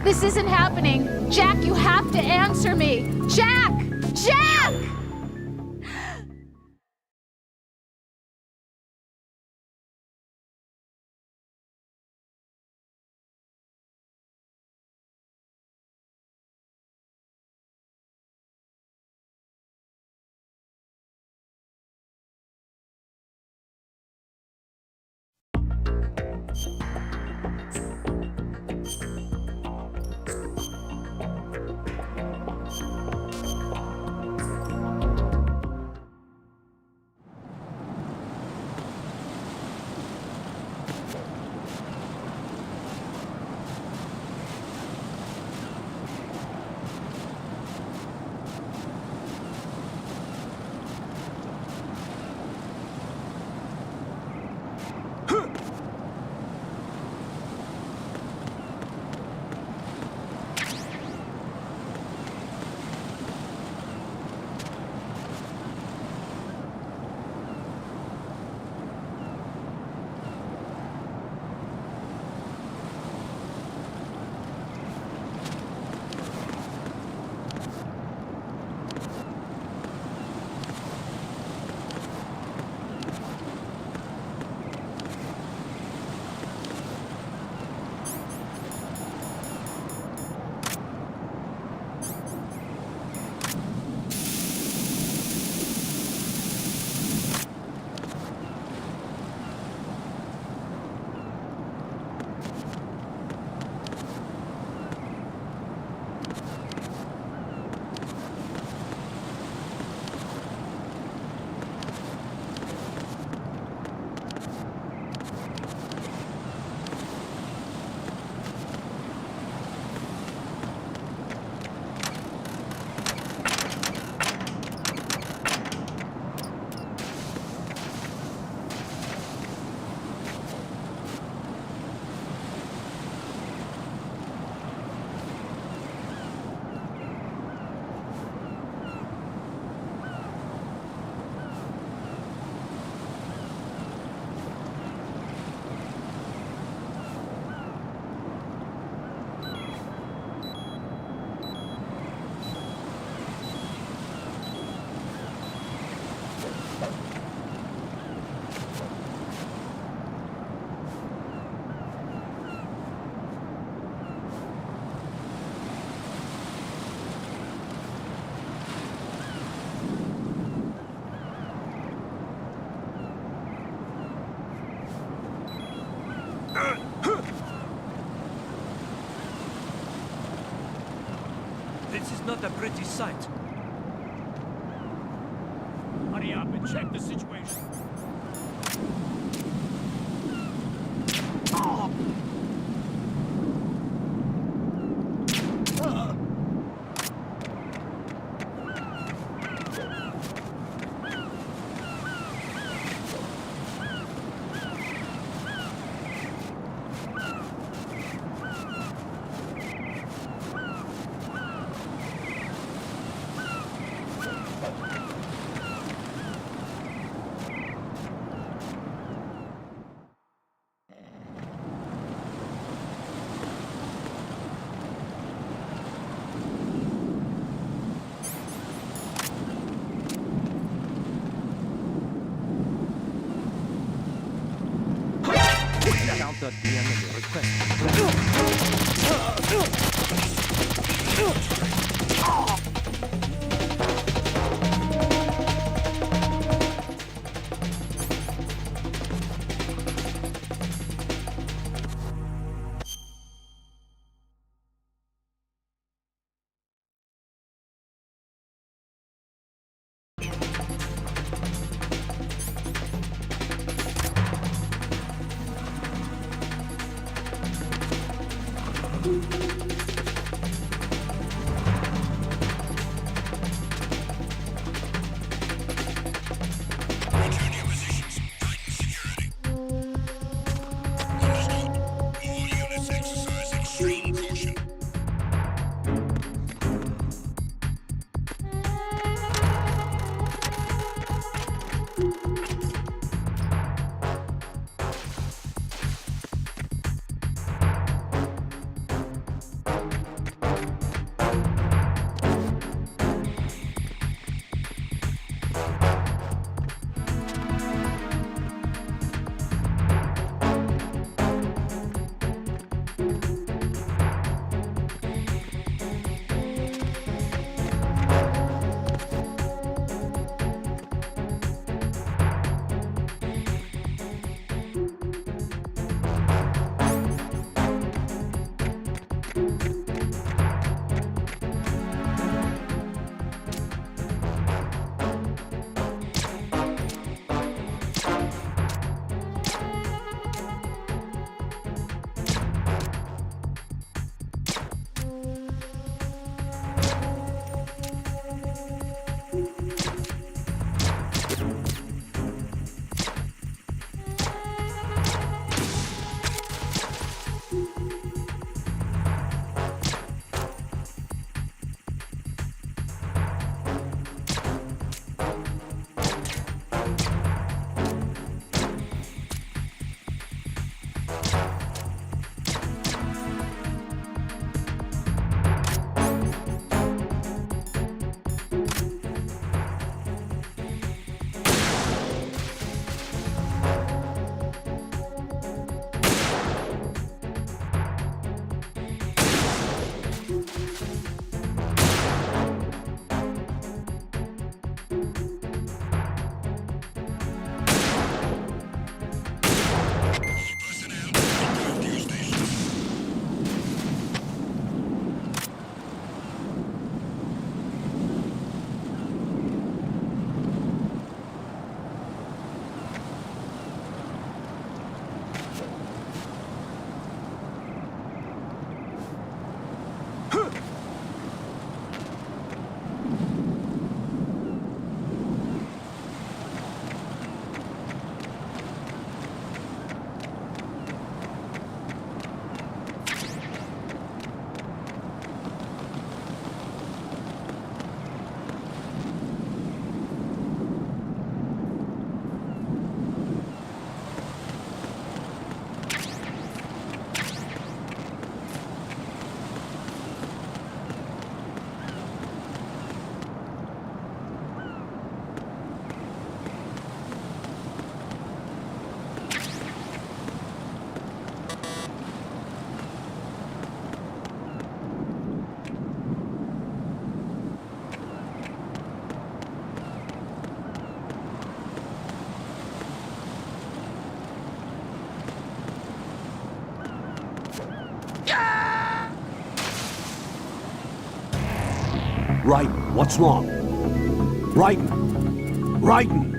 This isn't happening. Jack, you have to answer me. Jack! Jack! This is not a pretty sight. Hurry up and check the situation. Count at the end of the request. What's wrong? Raiden! Raiden!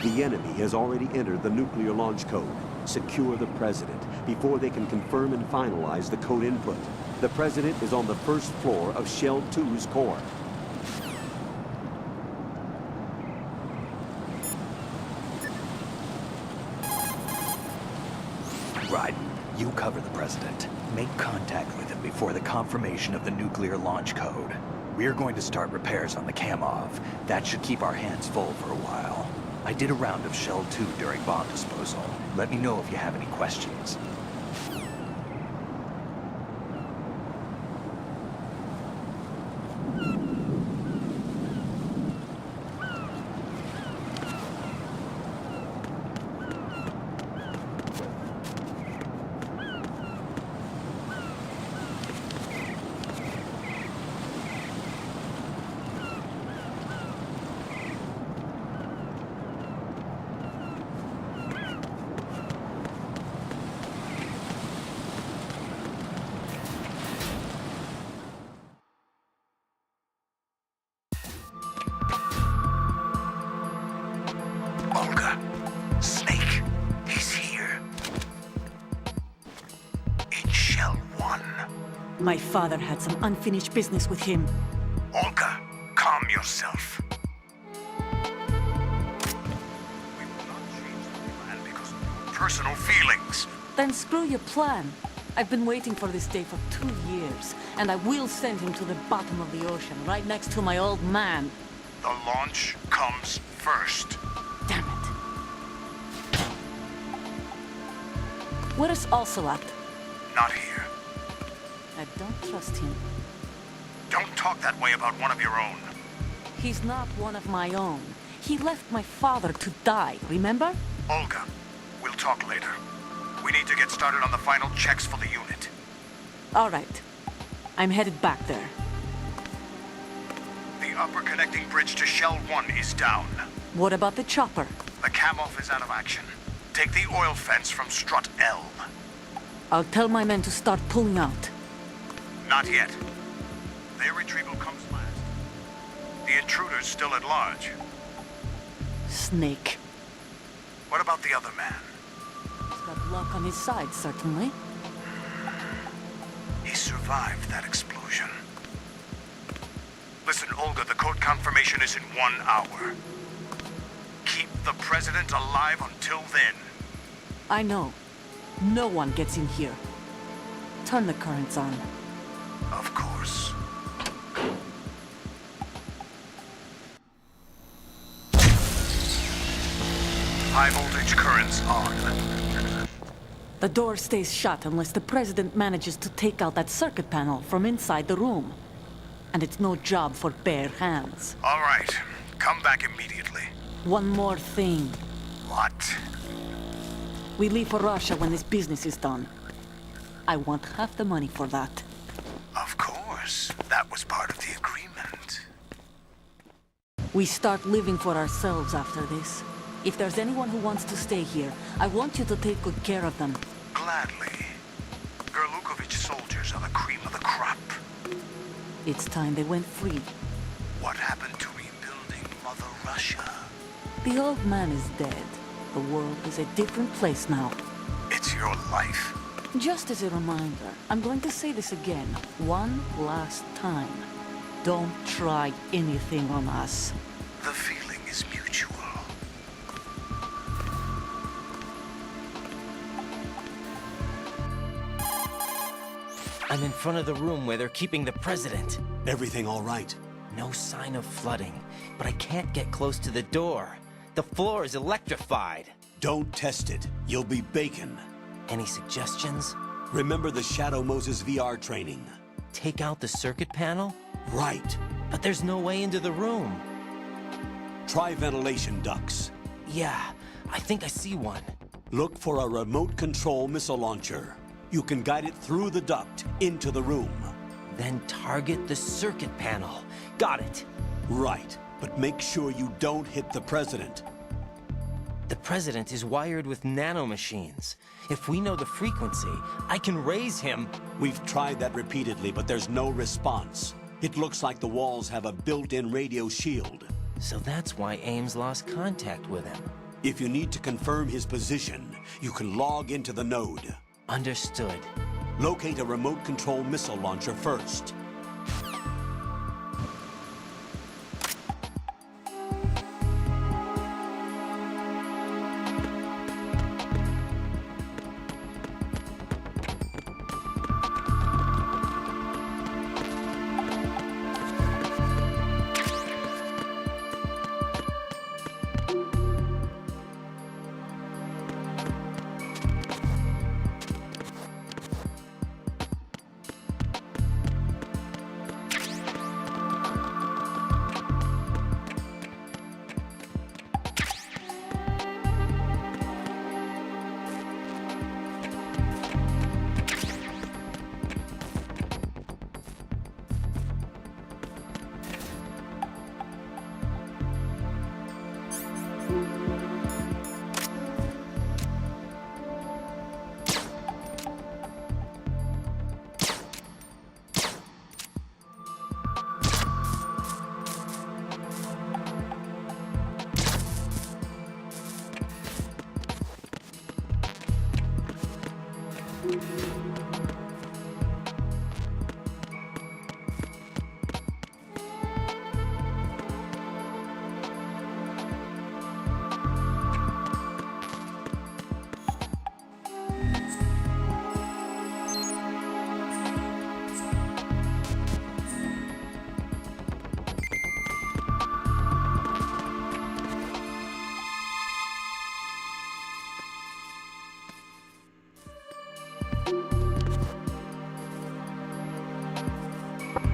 The enemy has already entered the nuclear launch code. Secure the President before they can confirm and finalize the code input. The President is on the first floor of Shell 2's core. Raiden, you cover the President. Make contact with him before the confirmation of the nuclear launch code. We're going to start repairs on the Kamov. That should keep our hands full for a while. I did a round of Shell 2 during bomb disposal. Let me know if you have any questions. Olga, Snake, he's here. In Shell 1. My father had some unfinished business with him. Olga, calm yourself. We will not change the plan because of your personal feelings. Then screw your plan. I've been waiting for this day for 2 years, and I will send him to the bottom of the ocean, right next to my old man. The launch comes first. Damn it. Where is Ocelot? Not here. I don't trust him. Don't talk that way about one of your own. He's not one of my own. He left my father to die, remember? Olga, we'll talk later. We need to get started on the final checks for the unit. All right. I'm headed back there. The upper connecting bridge to Shell 1 is down. What about the chopper? The Kamov is out of action. Take the oil fence from Strut L. I'll tell my men to start pulling out. Not yet. Their retrieval comes last. The intruder's still at large. Snake. What about the other man? He's got luck on his side, certainly. He survived that explosion. Listen, Olga, the code confirmation is in 1 hour. Keep the President alive until then. I know. No one gets in here. Turn the currents on. Of course. High voltage currents on. The door stays shut unless the President manages to take out that circuit panel from inside the room. And it's no job for bare hands. All right. Come back immediately. One more thing. What? We leave for Russia when this business is done. I want half the money for that. Of course. That was part of the agreement. We start living for ourselves after this. If there's anyone who wants to stay here, I want you to take good care of them. Gladly. Gerlukovich soldiers are the cream of the crop. It's time they went free. What happened to rebuilding Mother Russia? The old man is dead. The world is a different place now. It's your life. Just as a reminder, I'm going to say this again, one last time. Don't try anything on us. The feeling is mutual. I'm in front of the room where they're keeping the president. Everything all right? No sign of flooding, but I can't get close to the door. The floor is electrified. Don't test it. You'll be bacon. Any suggestions? Remember the Shadow Moses VR training? Take out the circuit panel? Right. But there's no way into the room. Try ventilation ducts. Yeah, I think I see one. Look for a remote control missile launcher. You can guide it through the duct into the room. Then target the circuit panel. Got it. Right, but make sure you don't hit the president. The president is wired with nanomachines. If we know the frequency, I can raise him. We've tried that repeatedly, but there's no response. It looks like the walls have a built-in radio shield. So that's why Ames lost contact with him. If you need to confirm his position, you can log into the node. Understood. Locate a remote control missile launcher first.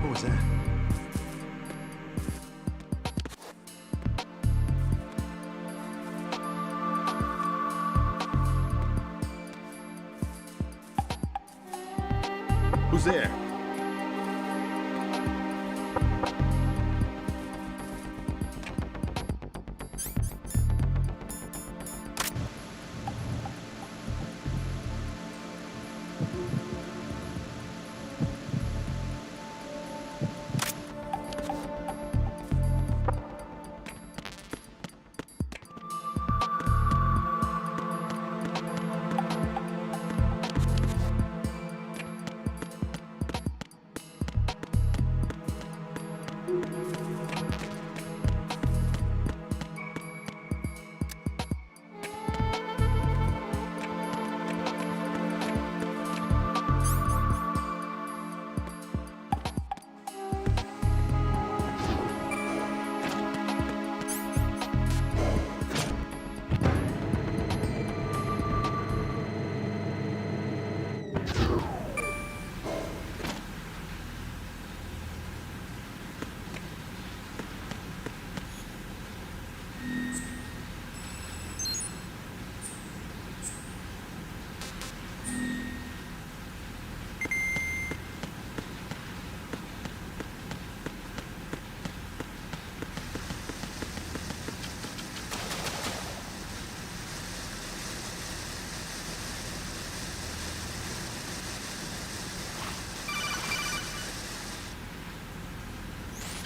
What was that? Who's there?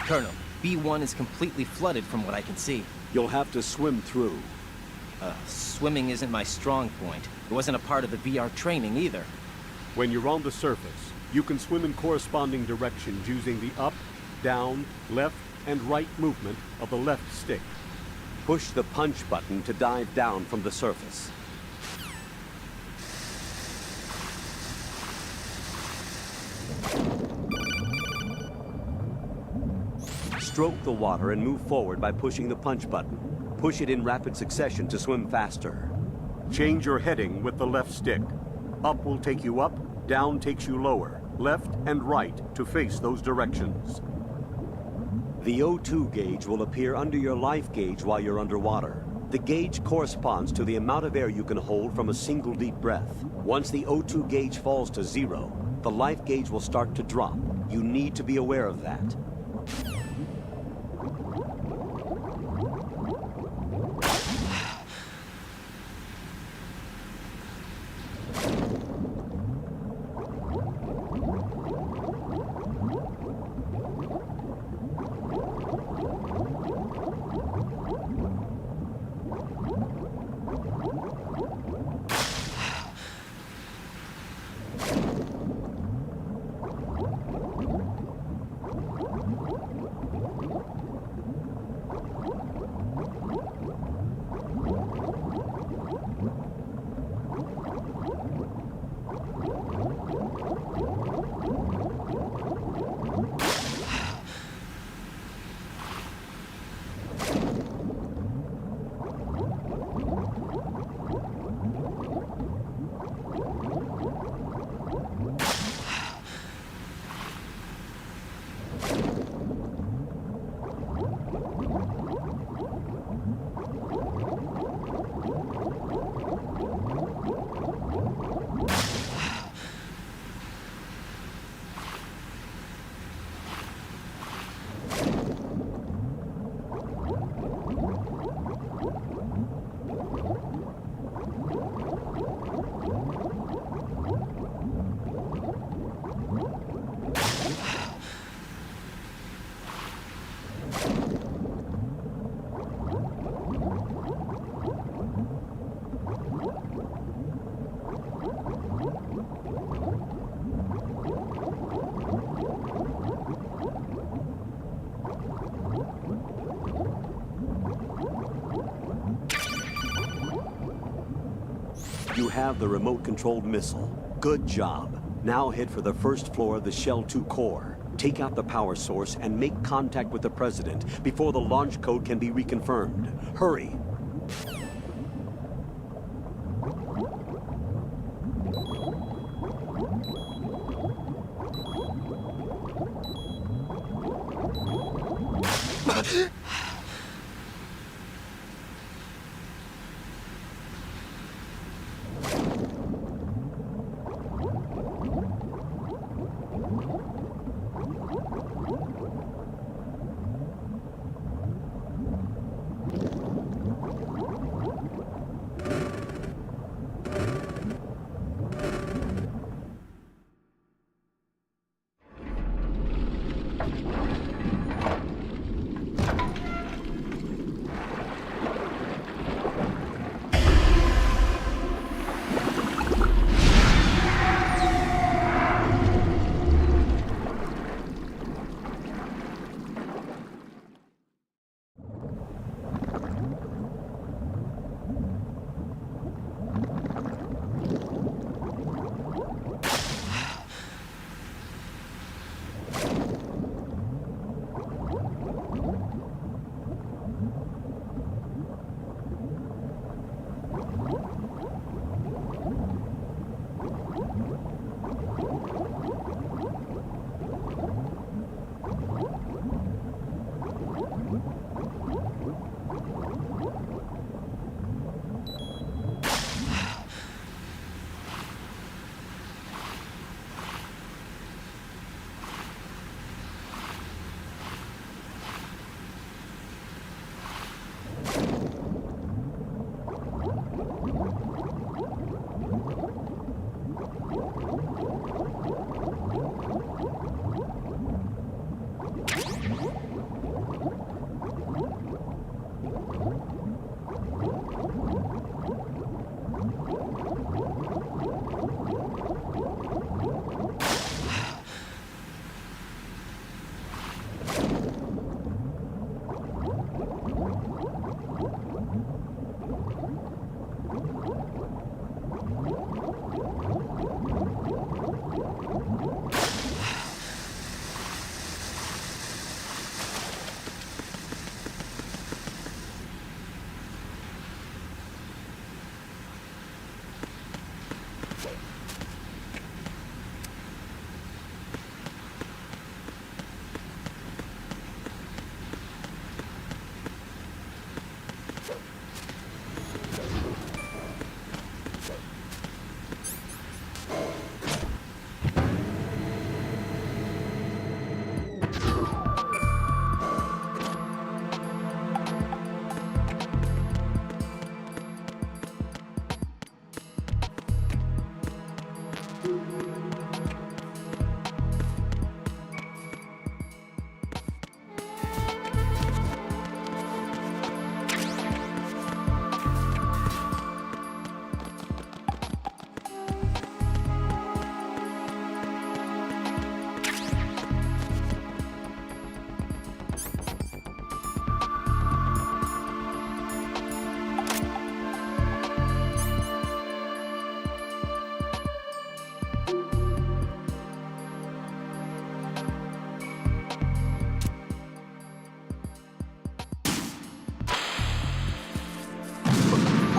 Colonel, B1 is completely flooded from what I can see. You'll have to swim through. Swimming isn't my strong point. It wasn't a part of the VR training either. When you're on the surface, you can swim in corresponding directions using the up, down, left, and right movement of the left stick. Push the punch button to dive down from the surface. Stroke the water and move forward by pushing the punch button. Push it in rapid succession to swim faster. Change your heading with the left stick. Up will take you up, down takes you lower, left and right to face those directions. The O2 gauge will appear under your life gauge while you're underwater. The gauge corresponds to the amount of air you can hold from a single deep breath. Once the O2 gauge falls to 0, the life gauge will start to drop. You need to be aware of that. You have the remote-controlled missile. Good job. Now head for the first floor of the Shell 2 core. Take out the power source and make contact with the President before the launch code can be reconfirmed. Hurry!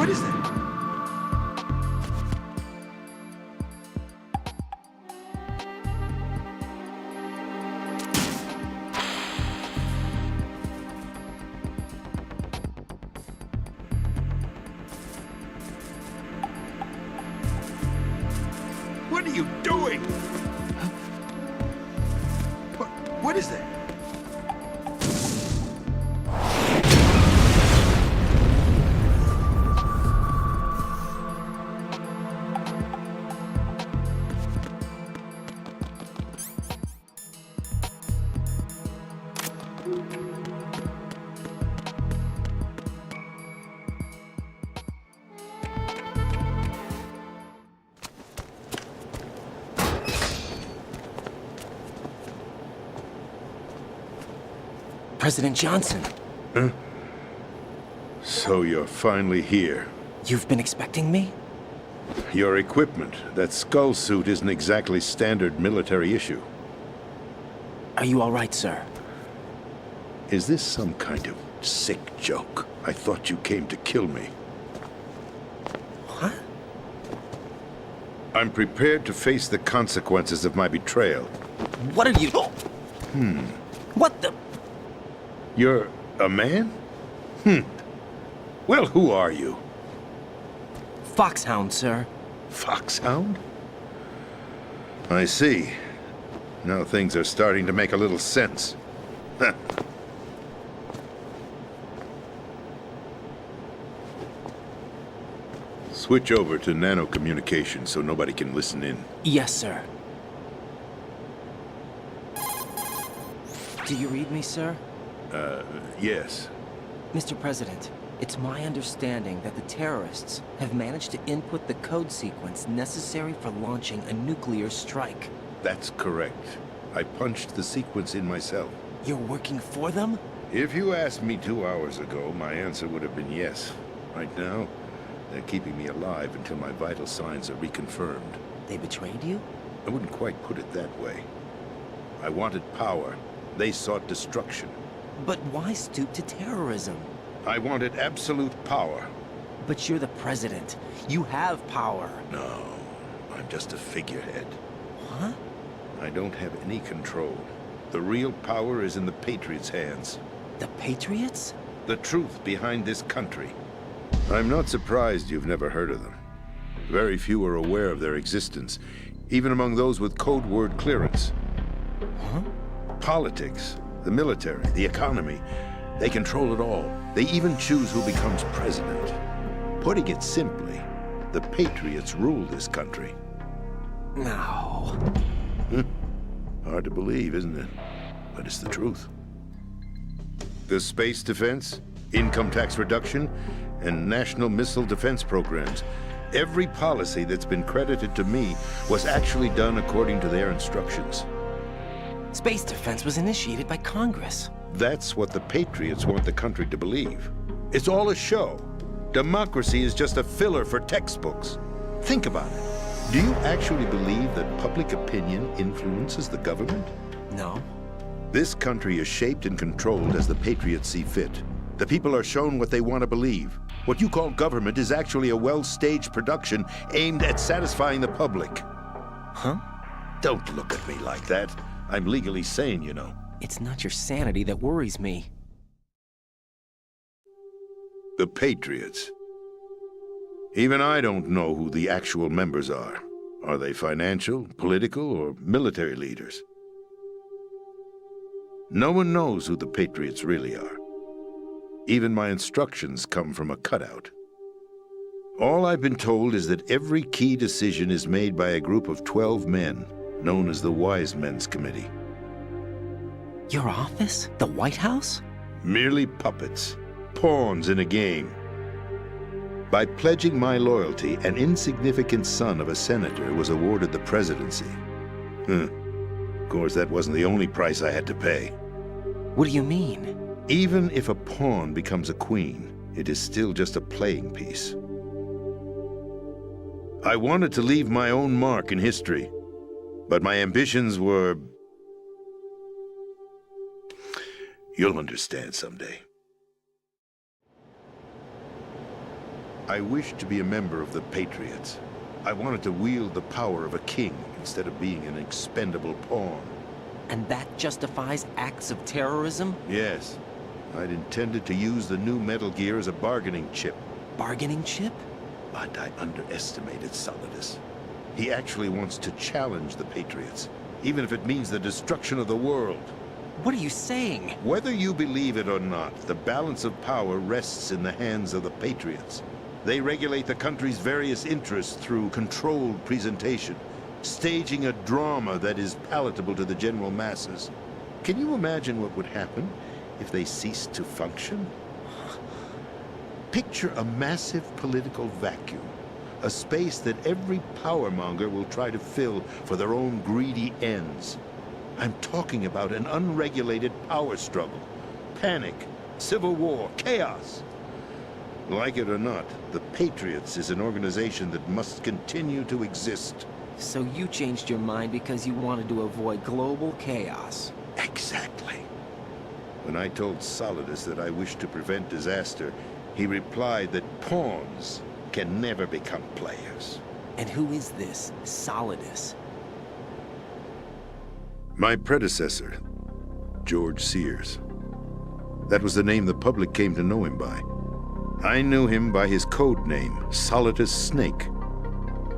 What is that? What are you doing? What is that? President Johnson, So you're finally here. you've been expecting me? Your equipment, that skull suit, isn't exactly standard military issue. Are you all right, sir? Is this some kind of sick joke? I thought you came to kill me. What? I'm prepared to face the consequences of my betrayal. What are you... What the... You're a man? Well, who are you? Foxhound, sir. Foxhound? I see. Now things are starting to make a little sense. Switch over to nano-communication so nobody can listen in. Yes, sir. Do you read me, sir? Yes. Mr. President, it's my understanding that the terrorists have managed to input the code sequence necessary for launching a nuclear strike. That's correct. I punched the sequence in myself. You're working for them? If you asked me 2 hours ago, my answer would have been yes. Right now, they're keeping me alive until my vital signs are reconfirmed. They betrayed you? I wouldn't quite put it that way. I wanted power. They sought destruction. But why stoop to terrorism? I wanted absolute power. But you're the president. You have power. No, I'm just a figurehead. Huh? I don't have any control. The real power is in the Patriots' hands. The Patriots? The truth behind this country. I'm not surprised you've never heard of them. Very few are aware of their existence, even among those with code word clearance. Huh? Politics, the military, the economy, they control it all. They even choose who becomes president. Putting it simply, the Patriots rule this country. No. Hard to believe, isn't it? But it's the truth. The space defense, income tax reduction, and national missile defense programs. Every policy that's been credited to me was actually done according to their instructions. Space defense was initiated by Congress. That's what the Patriots want the country to believe. It's all a show. Democracy is just a filler for textbooks. Think about it. Do you actually believe that public opinion influences the government? No. This country is shaped and controlled as the Patriots see fit. The people are shown what they want to believe. What you call government is actually a well-staged production aimed at satisfying the public. Huh? Don't look at me like that. I'm legally sane, you know. It's not your sanity that worries me. The Patriots. Even I don't know who the actual members are. Are they financial, political, or military leaders? No one knows who the Patriots really are. Even my instructions come from a cutout. All I've been told is that every key decision is made by a group of 12 men, known as the Wise Men's Committee. Your office? The White House? Merely puppets, pawns in a game. By pledging my loyalty, an insignificant son of a senator was awarded the presidency. Of course, that wasn't the only price I had to pay. What do you mean? Even if a pawn becomes a queen, it is still just a playing piece. I wanted to leave my own mark in history, but my ambitions were... You'll understand someday. I wished to be a member of the Patriots. I wanted to wield the power of a king instead of being an expendable pawn. And that justifies acts of terrorism? Yes. I'd intended to use the new Metal Gear as a bargaining chip. Bargaining chip? But I underestimated Solidus. He actually wants to challenge the Patriots, even if it means the destruction of the world. What are you saying? Whether you believe it or not, the balance of power rests in the hands of the Patriots. They regulate the country's various interests through controlled presentation, staging a drama that is palatable to the general masses. Can you imagine what would happen if they ceased to function? Picture a massive political vacuum, a space that every powermonger will try to fill for their own greedy ends. I'm talking about an unregulated power struggle, panic, civil war, chaos. Like it or not, the Patriots is an organization that must continue to exist. So you changed your mind because you wanted to avoid global chaos. Exactly. When I told Solidus that I wished to prevent disaster, he replied that pawns can never become players. And who is this Solidus? My predecessor, George Sears. That was the name the public came to know him by. I knew him by his code name, Solidus Snake.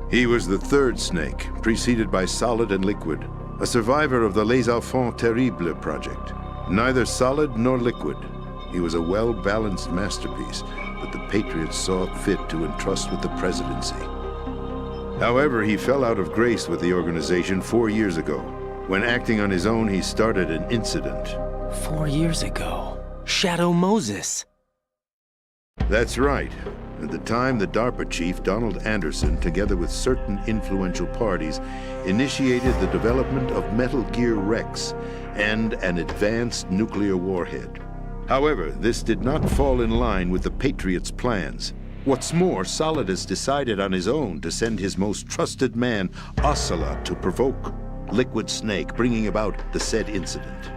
He was the third Snake, preceded by Solid and Liquid, a survivor of the Les Enfants Terribles project. Neither solid nor liquid, he was a well-balanced masterpiece that the Patriots saw fit to entrust with the presidency. However, he fell out of grace with the organization 4 years ago. When acting on his own, he started an incident. 4 years ago. Shadow Moses. That's right. At the time, the DARPA chief, Donald Anderson, together with certain influential parties, initiated the development of Metal Gear Rex and an advanced nuclear warhead. However, this did not fall in line with the Patriots' plans. What's more, Solidus decided on his own to send his most trusted man, Ocelot, to provoke Liquid Snake, bringing about the said incident.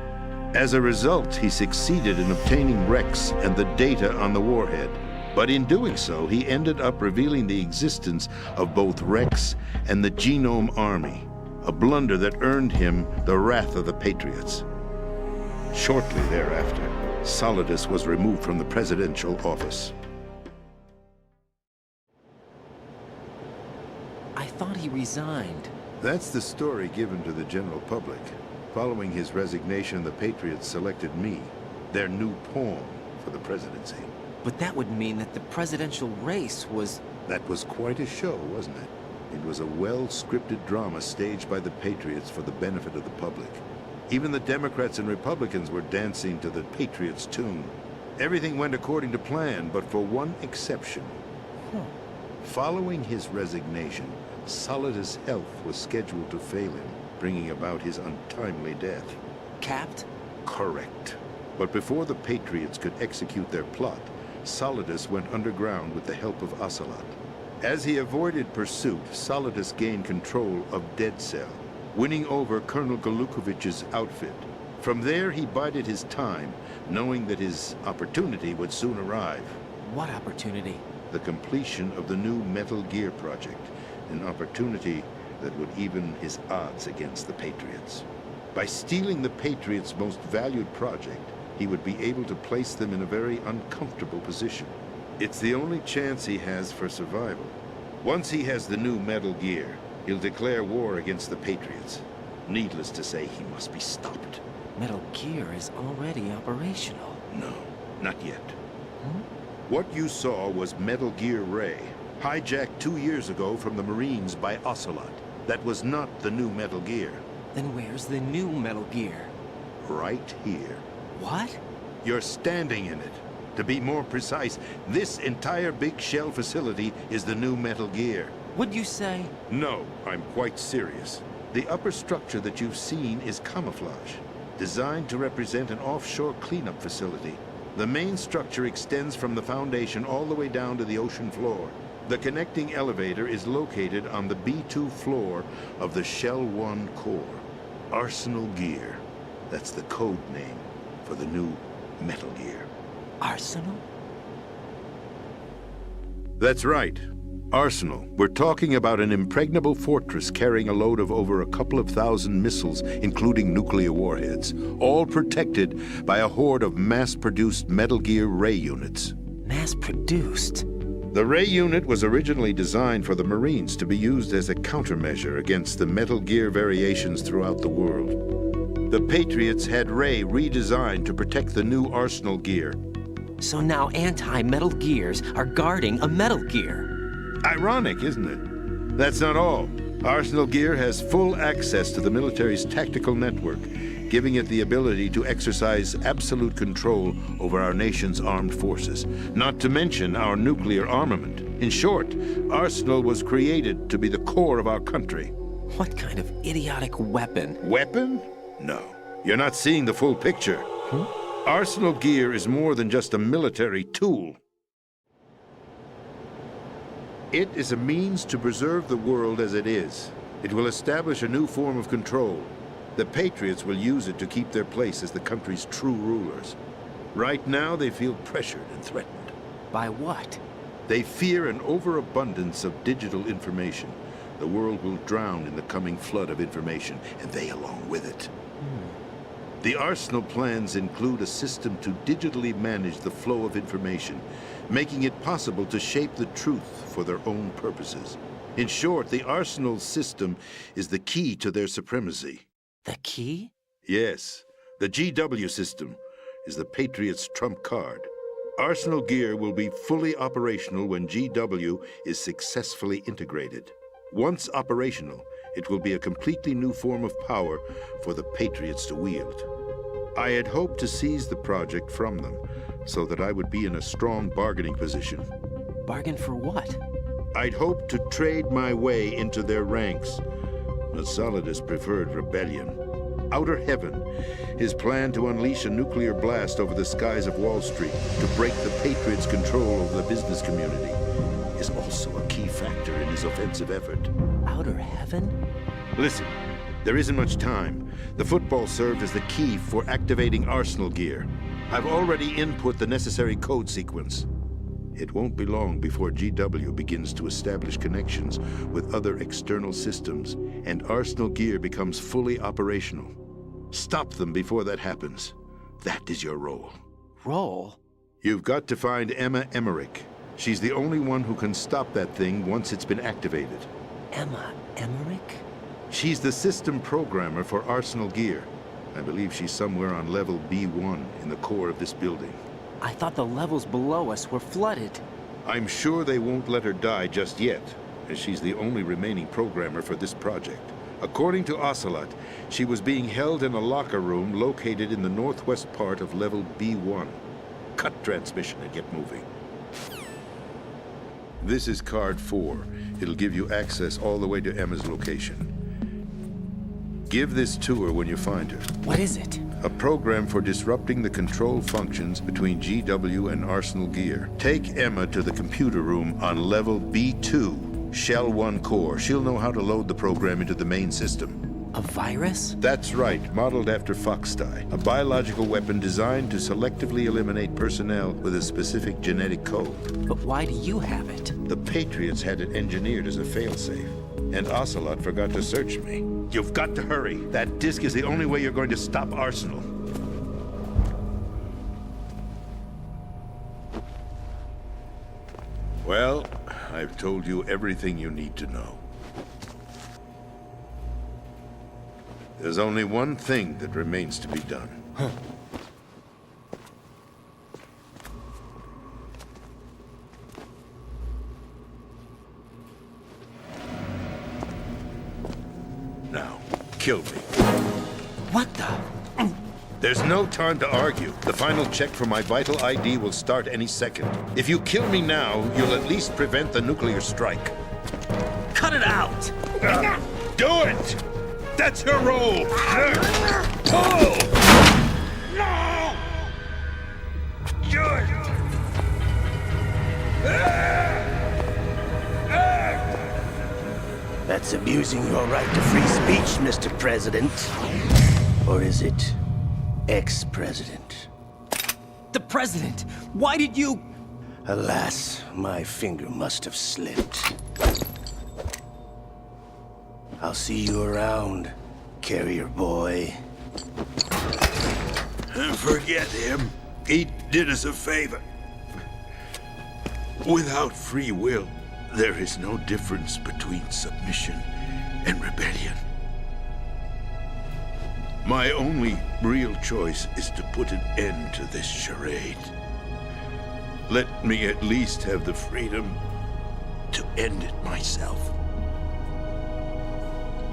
As a result, he succeeded in obtaining Rex and the data on the warhead. But in doing so, he ended up revealing the existence of both Rex and the Genome Army, a blunder that earned him the wrath of the Patriots. Shortly thereafter, Solidus was removed from the presidential office. I thought he resigned. That's the story given to the general public. Following his resignation, the Patriots selected me, their new pawn, for the presidency. But that would mean that the presidential race was... That was quite a show, wasn't it? It was a well-scripted drama staged by the Patriots for the benefit of the public. Even the Democrats and Republicans were dancing to the Patriots' tune. Everything went according to plan, but for one exception. Following his resignation, Solidus' health was scheduled to fail him, bringing about his untimely death. Capped? Correct. But before the Patriots could execute their plot, Solidus went underground with the help of Ocelot. As he avoided pursuit, Solidus gained control of Dead Cell, winning over Colonel Golukovich's outfit. From there, he bided his time, knowing that his opportunity would soon arrive. What opportunity? The completion of the new Metal Gear project, an opportunity that would even his odds against the Patriots. By stealing the Patriots' most valued project, he would be able to place them in a very uncomfortable position. It's the only chance he has for survival. Once he has the new Metal Gear, he'll declare war against the Patriots. Needless to say, he must be stopped. Metal Gear is already operational. No, not yet. What you saw was Metal Gear Ray, hijacked 2 years ago from the Marines by Ocelot. That was not the new Metal Gear. Then where's the new Metal Gear? Right here. What? You're standing in it. To be more precise, this entire big shell facility is the new Metal Gear. What'd you say? No, I'm quite serious. The upper structure that you've seen is camouflage, designed to represent an offshore cleanup facility. The main structure extends from the foundation all the way down to the ocean floor. The connecting elevator is located on the B2 floor of the Shell 1 core. Arsenal Gear. That's the code name for the new Metal Gear. Arsenal? That's right. Arsenal. We're talking about an impregnable fortress carrying a load of over a couple of thousand missiles, including nuclear warheads, all protected by a horde of mass-produced Metal Gear Ray units. Mass-produced? The Ray unit was originally designed for the Marines to be used as a countermeasure against the Metal Gear variations throughout the world. The Patriots had Ray redesigned to protect the new Arsenal gear. So now anti-Metal Gears are guarding a Metal Gear. Ironic, isn't it? That's not all. Arsenal Gear has full access to the military's tactical network, giving it the ability to exercise absolute control over our nation's armed forces, not to mention our nuclear armament. In short, Arsenal was created to be the core of our country. What kind of idiotic weapon? Weapon? No. You're not seeing the full picture. Arsenal Gear is more than just a military tool. It is a means to preserve the world as it is. It will establish a new form of control. The Patriots will use it to keep their place as the country's true rulers. Right now, they feel pressured and threatened. By what? They fear an overabundance of digital information. The world will drown in the coming flood of information, and they along with it. The Arsenal plans include a system to digitally manage the flow of information, making it possible to shape the truth for their own purposes. In short, the Arsenal system is the key to their supremacy. The key? Yes, the GW system is the Patriots' trump card. Arsenal Gear will be fully operational when GW is successfully integrated. Once operational, it will be a completely new form of power for the Patriots to wield. I had hoped to seize the project from them, so that I would be in a strong bargaining position. Bargain for what? I'd hoped to trade my way into their ranks, but Solidus preferred rebellion. Outer Heaven, his plan to unleash a nuclear blast over the skies of Wall Street to break the Patriots' control over the business community, is also a key factor in his offensive effort. Outer Heaven? Listen, there isn't much time. The football served as the key for activating Arsenal Gear. I've already input the necessary code sequence. It won't be long before GW begins to establish connections with other external systems, and Arsenal Gear becomes fully operational. Stop them before that happens. That is your role. Role? You've got to find Emma Emmerich. She's the only one who can stop that thing once it's been activated. Emma Emmerich? She's the system programmer for Arsenal Gear. I believe she's somewhere on level B1 in the core of this building. I thought the levels below us were flooded. I'm sure they won't let her die just yet, as she's the only remaining programmer for this project. According to Ocelot, she was being held in a locker room located in the northwest part of level B1. Cut transmission and get moving. This is card 4. It'll give you access all the way to Emma's location. Give this to her when you find her. What is it? A program for disrupting the control functions between GW and Arsenal Gear. Take Emma to the computer room on level B2, Shell 1 core. She'll know how to load the program into the main system. A virus? That's right, modeled after Foxdie, a biological weapon designed to selectively eliminate personnel with a specific genetic code. But why do you have it? The Patriots had it engineered as a failsafe, and Ocelot forgot to search me. You've got to hurry. That disk is the only way you're going to stop Arsenal. Well, I've told you everything you need to know. There's only one thing that remains to be done. Now, kill me. What the? There's no time to argue. The final check for my vital ID will start any second. If you kill me now, you'll at least prevent the nuclear strike. Cut it out! Do it! That's her role! Pull! No! Good! That's abusing your right to free speech, Mr. President. Or is it ex-president? The president! Why did you... Alas, my finger must have slipped. I'll see you around, carrier boy. Forget him. He did us a favor. Without free will, there is no difference between submission and rebellion. My only real choice is to put an end to this charade. Let me at least have the freedom to end it myself.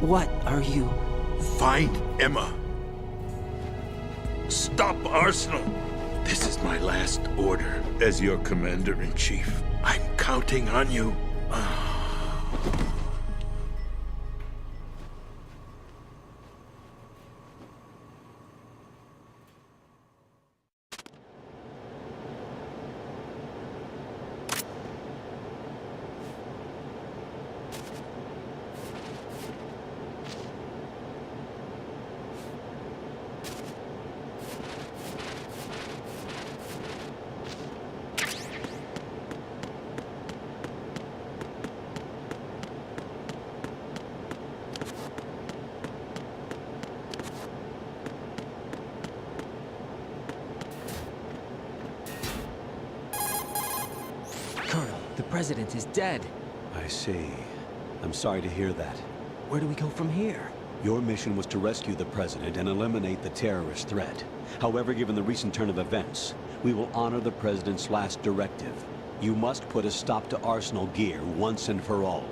What are you... Find Emma. Stop Arsenal. This is my last order as your commander-in-chief. I'm counting on you. Colonel, the President is dead. I see. I'm sorry to hear that. Where do we go from here? Your mission was to rescue the President and eliminate the terrorist threat. However, given the recent turn of events, we will honor the President's last directive. You must put a stop to Arsenal Gear once and for all.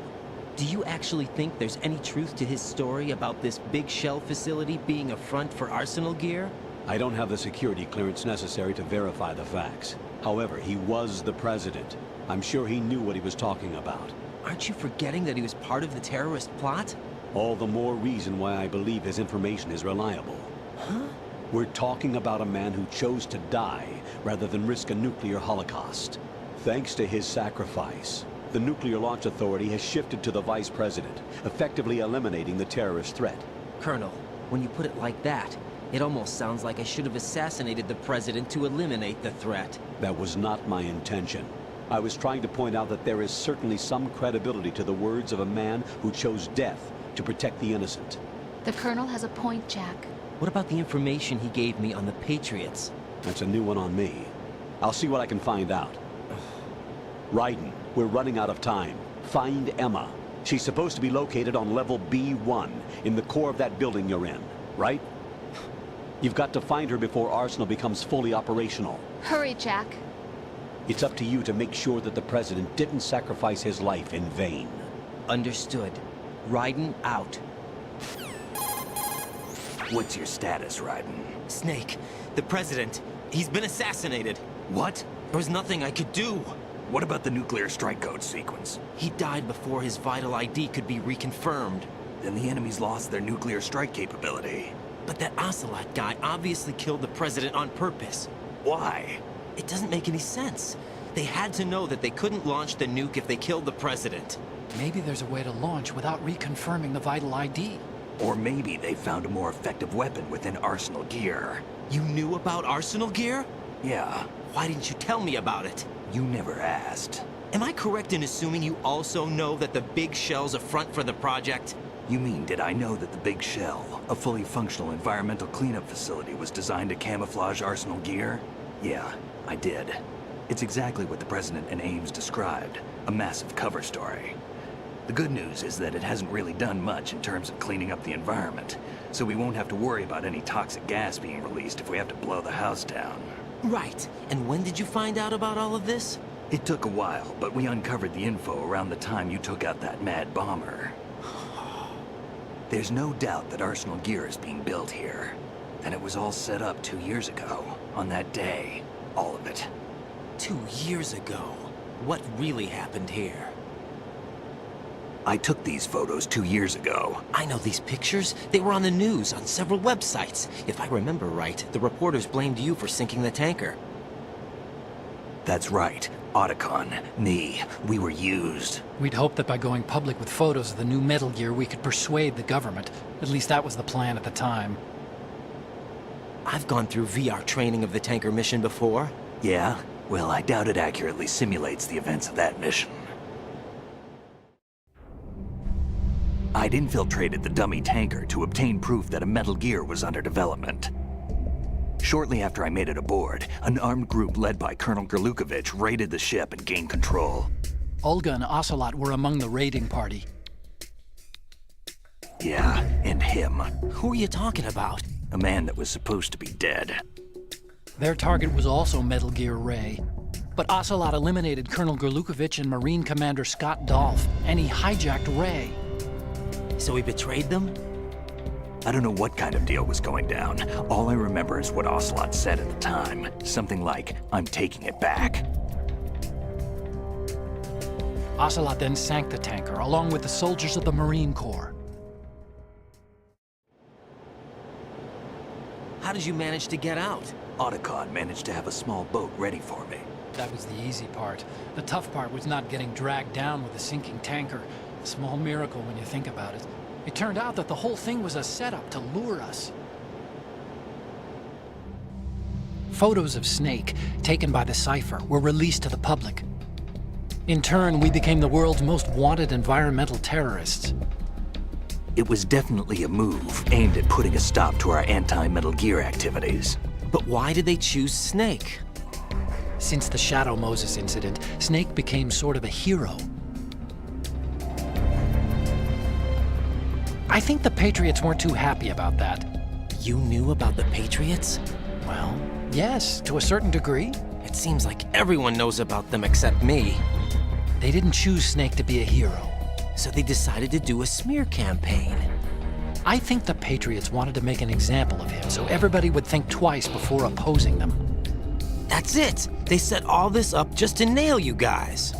Do you actually think there's any truth to his story about this big shell facility being a front for Arsenal Gear? I don't have the security clearance necessary to verify the facts. However, he was the President. I'm sure he knew what he was talking about. Aren't you forgetting that he was part of the terrorist plot? All the more reason why I believe his information is reliable. Huh? We're talking about a man who chose to die rather than risk a nuclear holocaust. Thanks to his sacrifice, the Nuclear Launch Authority has shifted to the Vice President, effectively eliminating the terrorist threat. Colonel, when you put it like that, it almost sounds like I should have assassinated the President to eliminate the threat. That was not my intention. I was trying to point out that there is certainly some credibility to the words of a man who chose death to protect the innocent. The Colonel has a point, Jack. What about the information he gave me on the Patriots? That's a new one on me. I'll see what I can find out. Raiden, we're running out of time. Find Emma. She's supposed to be located on level B1, in the core of that building you're in, right? You've got to find her before Arsenal becomes fully operational. Hurry, Jack. It's up to you to make sure that the President didn't sacrifice his life in vain. Understood. Raiden out. What's your status, Raiden? Snake, the President, he's been assassinated. What? There was nothing I could do. What about the nuclear strike code sequence? He died before his vital ID could be reconfirmed. Then the enemy's lost their nuclear strike capability. But that Ocelot guy obviously killed the President on purpose. Why? It doesn't make any sense. They had to know that they couldn't launch the nuke if they killed the President. Maybe there's a way to launch without reconfirming the vital ID. Or maybe they found a more effective weapon within Arsenal Gear. You knew about Arsenal Gear? Yeah. Why didn't you tell me about it? You never asked. Am I correct in assuming you also know that the Big Shell's a front for the project? You mean, did I know that the Big Shell, a fully functional environmental cleanup facility, was designed to camouflage Arsenal Gear? Yeah, I did. It's exactly what the President and Ames described, a massive cover story. The good news is that it hasn't really done much in terms of cleaning up the environment, so we won't have to worry about any toxic gas being released if we have to blow the house down. Right. And when did you find out about all of this? It took a while, but we uncovered the info around the time you took out that mad bomber. There's no doubt that Arsenal Gear is being built here. And it was all set up 2 years ago, on that day. All of it. 2 years ago? What really happened here? I took these photos 2 years ago. I know these pictures. They were on the news, on several websites. If I remember right, the reporters blamed you for sinking the tanker. That's right. Otacon, me, we were used. We'd hoped that by going public with photos of the new Metal Gear, we could persuade the government. At least that was the plan at the time. I've gone through VR training of the tanker mission before. Yeah? Well, I doubt it accurately simulates the events of that mission. I'd infiltrated the dummy tanker to obtain proof that a Metal Gear was under development. Shortly after I made it aboard, an armed group led by Colonel Gerlukovich raided the ship and gained control. Olga and Ocelot were among the raiding party. Yeah, and him. Who are you talking about? A man that was supposed to be dead. Their target was also Metal Gear Ray. But Ocelot eliminated Colonel Gerlukovich and Marine Commander Scott Dolph, and he hijacked Ray. So he betrayed them? I don't know what kind of deal was going down. All I remember is what Ocelot said at the time. Something like, "I'm taking it back." Ocelot then sank the tanker, along with the soldiers of the Marine Corps. How did you manage to get out? Otacon managed to have a small boat ready for me. That was the easy part. The tough part was not getting dragged down with a sinking tanker. A small miracle when you think about it. It turned out that the whole thing was a setup to lure us. Photos of Snake, taken by the Cypher, were released to the public. In turn, we became the world's most wanted environmental terrorists. It was definitely a move aimed at putting a stop to our anti-Metal Gear activities. But why did they choose Snake? Since the Shadow Moses incident, Snake became sort of a hero. I think the Patriots weren't too happy about that. You knew about the Patriots? Well, yes, to a certain degree. It seems like everyone knows about them except me. They didn't choose Snake to be a hero. So they decided to do a smear campaign. I think the Patriots wanted to make an example of him so everybody would think twice before opposing them. That's it! They set all this up just to nail you guys.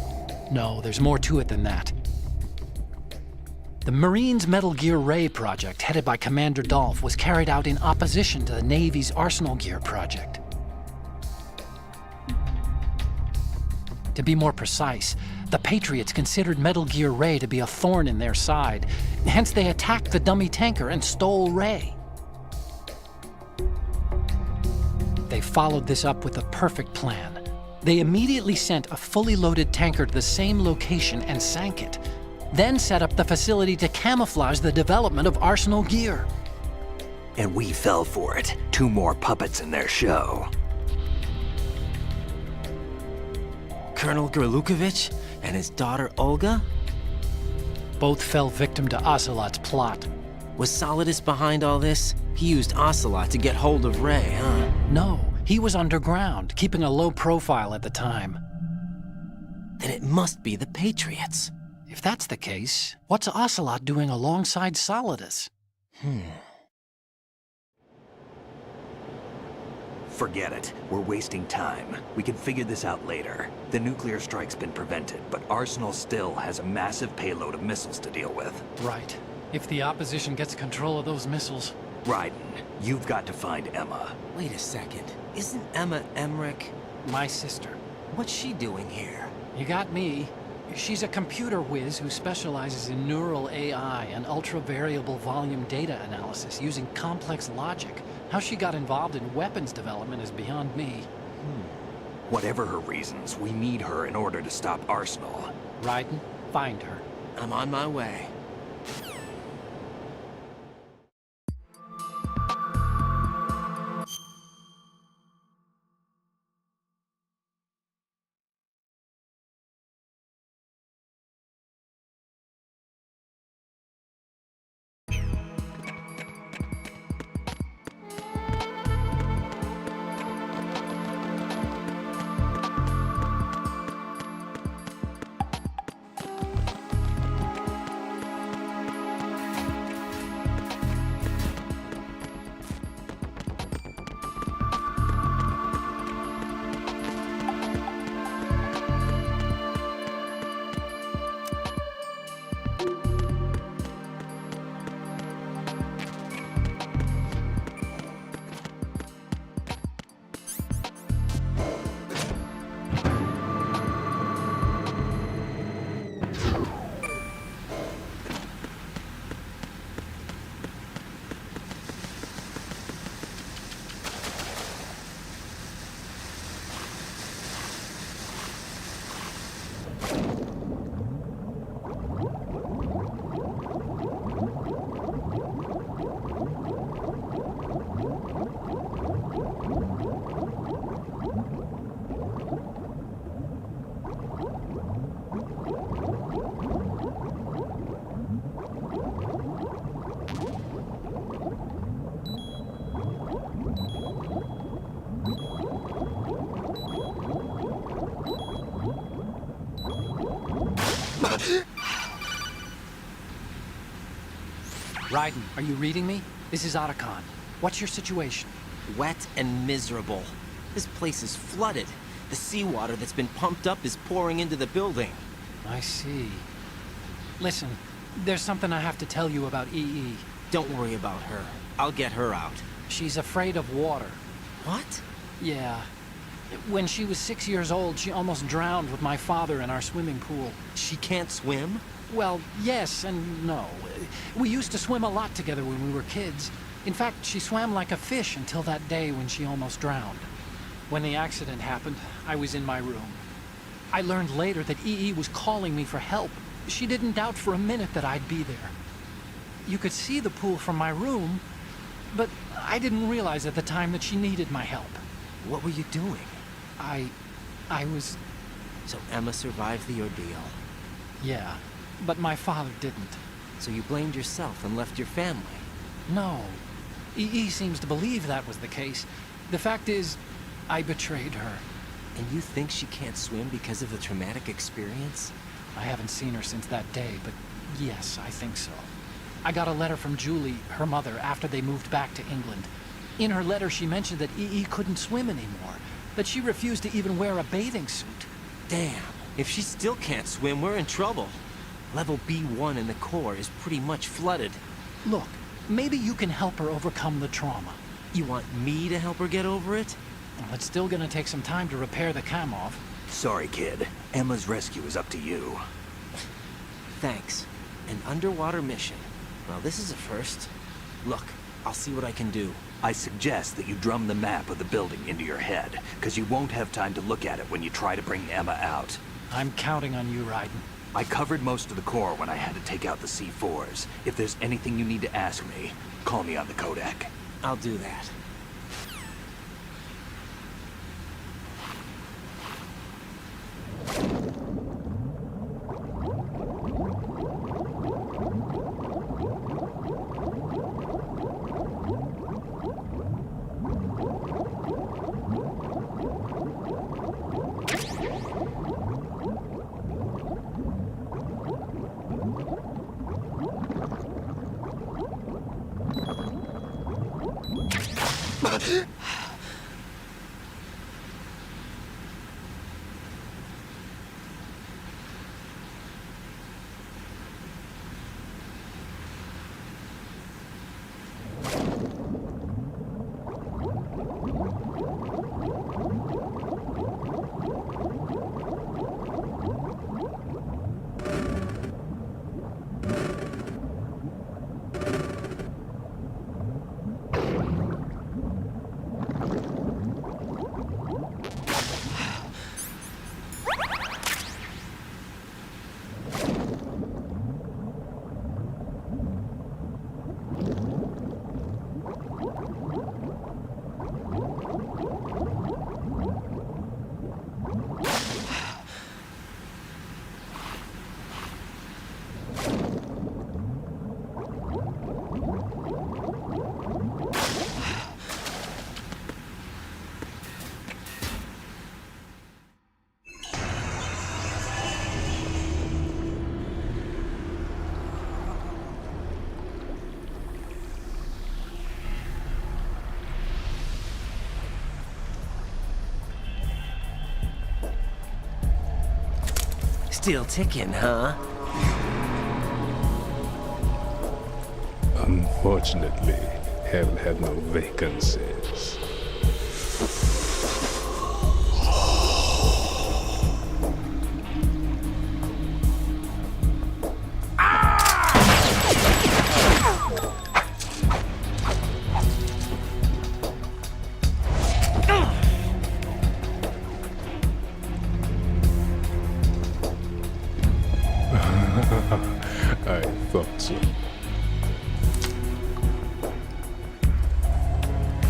No, there's more to it than that. The Marines' Metal Gear Ray project, headed by Commander Dolph, was carried out in opposition to the Navy's Arsenal Gear project. To be more precise, the Patriots considered Metal Gear Ray to be a thorn in their side. Hence, they attacked the dummy tanker and stole Ray. They followed this up with a perfect plan. They immediately sent a fully loaded tanker to the same location and sank it, then set up the facility to camouflage the development of Arsenal Gear. And we fell for it. 2 more puppets in their show. Colonel Gerlukovich and his daughter Olga? Both fell victim to Ocelot's plot. Was Solidus behind all this? He used Ocelot to get hold of Ray, huh? No, he was underground, keeping a low profile at the time. Then it must be the Patriots. If that's the case, what's Ocelot doing alongside Solidus? Forget it. We're wasting time. We can figure this out later. The nuclear strike's been prevented, but Arsenal still has a massive payload of missiles to deal with. Right. If the opposition gets control of those missiles... Raiden, you've got to find Emma. Wait a second. Isn't Emma Emmerich? My sister. What's she doing here? You got me. She's a computer whiz who specializes in neural AI and ultra-variable volume data analysis using complex logic. How she got involved in weapons development is beyond me. Whatever her reasons, we need her in order to stop Arsenal. Raiden, find her. I'm on my way. Raiden, are you reading me? This is Otacon. What's your situation? Wet and miserable. This place is flooded. The seawater that's been pumped up is pouring into the building. I see. Listen, there's something I have to tell you about EE. Don't worry about her. I'll get her out. She's afraid of water. What? Yeah. When she was 6 years old, she almost drowned with my father in our swimming pool. She can't swim? Well, yes and no. We used to swim a lot together when we were kids. In fact, she swam like a fish until that day when she almost drowned. When the accident happened, I was in my room. I learned later that EE was calling me for help. She didn't doubt for a minute that I'd be there. You could see the pool from my room, but I didn't realize at the time that she needed my help. What were you doing? I was... So Emma survived the ordeal. Yeah, but my father didn't. So you blamed yourself and left your family? No. EE seems to believe that was the case. The fact is, I betrayed her. And you think she can't swim because of the traumatic experience? I haven't seen her since that day, but yes, I think so. I got a letter from Julie, her mother, after they moved back to England. In her letter, she mentioned that EE couldn't swim anymore, that she refused to even wear a bathing suit. Damn, if she still can't swim, we're in trouble. Level B1 in the core is pretty much flooded. Look, maybe you can help her overcome the trauma. You want me to help her get over it? Well, it's still gonna take some time to repair the Kamov. Sorry, kid. Emma's rescue is up to you. Thanks. An underwater mission. Well, this is a first. Look, I'll see what I can do. I suggest that you drum the map of the building into your head, because you won't have time to look at it when you try to bring Emma out. I'm counting on you, Raiden. I covered most of the core when I had to take out the C4s. If there's anything you need to ask me, call me on the Kodak. I'll do that. Still ticking, huh? Unfortunately, hell had no vacancies. I thought so.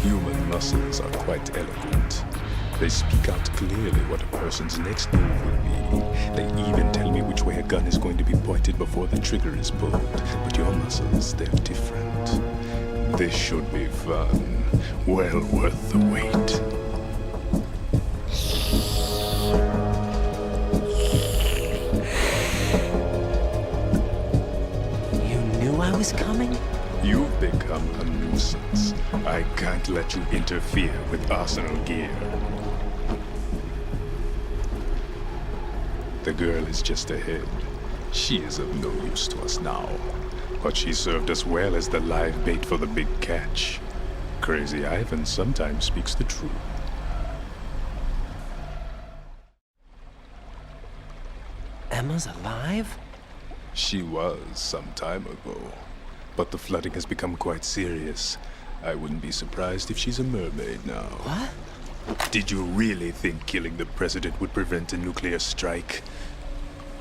Human muscles are quite eloquent. They speak out clearly what a person's next move will be. They even tell me which way a gun is going to be pointed before the trigger is pulled. But your muscles, they're different. This should be fun. Well worth the wait. You knew I was coming? You've become a nuisance. I can't let you interfere with Arsenal gear. The girl is just ahead. She is of no use to us now. But she served us well as the live bait for the big catch. Crazy Ivan sometimes speaks the truth. Emma's alive? She was some time ago. But the flooding has become quite serious. I wouldn't be surprised if she's a mermaid now. What? Did you really think killing the president would prevent a nuclear strike?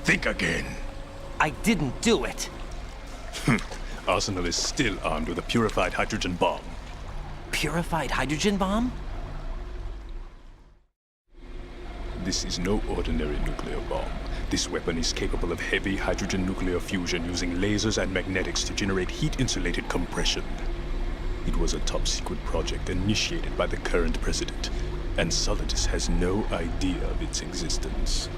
Think again. I didn't do it. Arsenal is still armed with a purified hydrogen bomb. Purified hydrogen bomb? This is no ordinary nuclear bomb. This weapon is capable of heavy hydrogen nuclear fusion using lasers and magnetics to generate heat-insulated compression. It was a top-secret project initiated by the current president, and Solidus has no idea of its existence.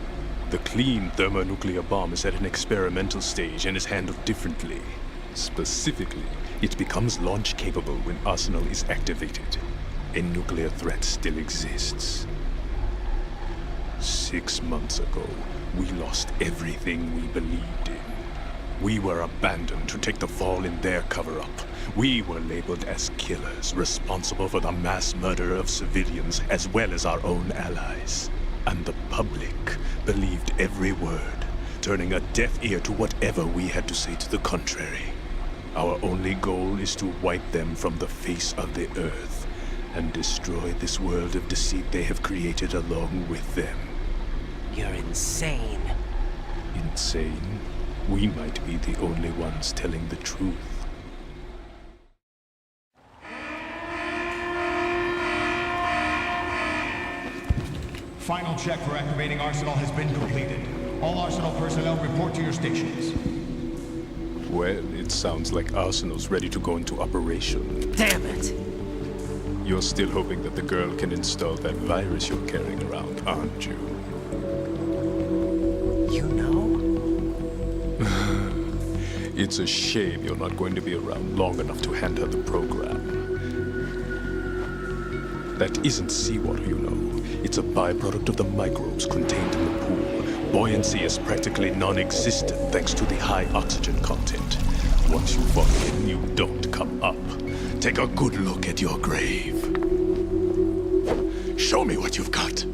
The clean thermonuclear bomb is at an experimental stage and is handled differently. Specifically, it becomes launch-capable when Arsenal is activated. A nuclear threat still exists. 6 months ago, we lost everything we believed in. We were abandoned to take the fall in their cover-up. We were labeled as killers, responsible for the mass murder of civilians as well as our own allies. And the public believed every word, turning a deaf ear to whatever we had to say to the contrary. Our only goal is to wipe them from the face of the earth and destroy this world of deceit they have created along with them. You're insane. Insane? We might be the only ones telling the truth. Final check for activating Arsenal has been completed. All Arsenal personnel report to your stations. Well, it sounds like Arsenal's ready to go into operation. Damn it! You're still hoping that the girl can install that virus you're carrying around, aren't you? You know? It's a shame you're not going to be around long enough to hand her the program. That isn't seawater, you know. It's a byproduct of the microbes contained in the pool. Buoyancy is practically non-existent thanks to the high oxygen content. Once you fall in, you don't come up. Take a good look at your grave. Show me what you've got.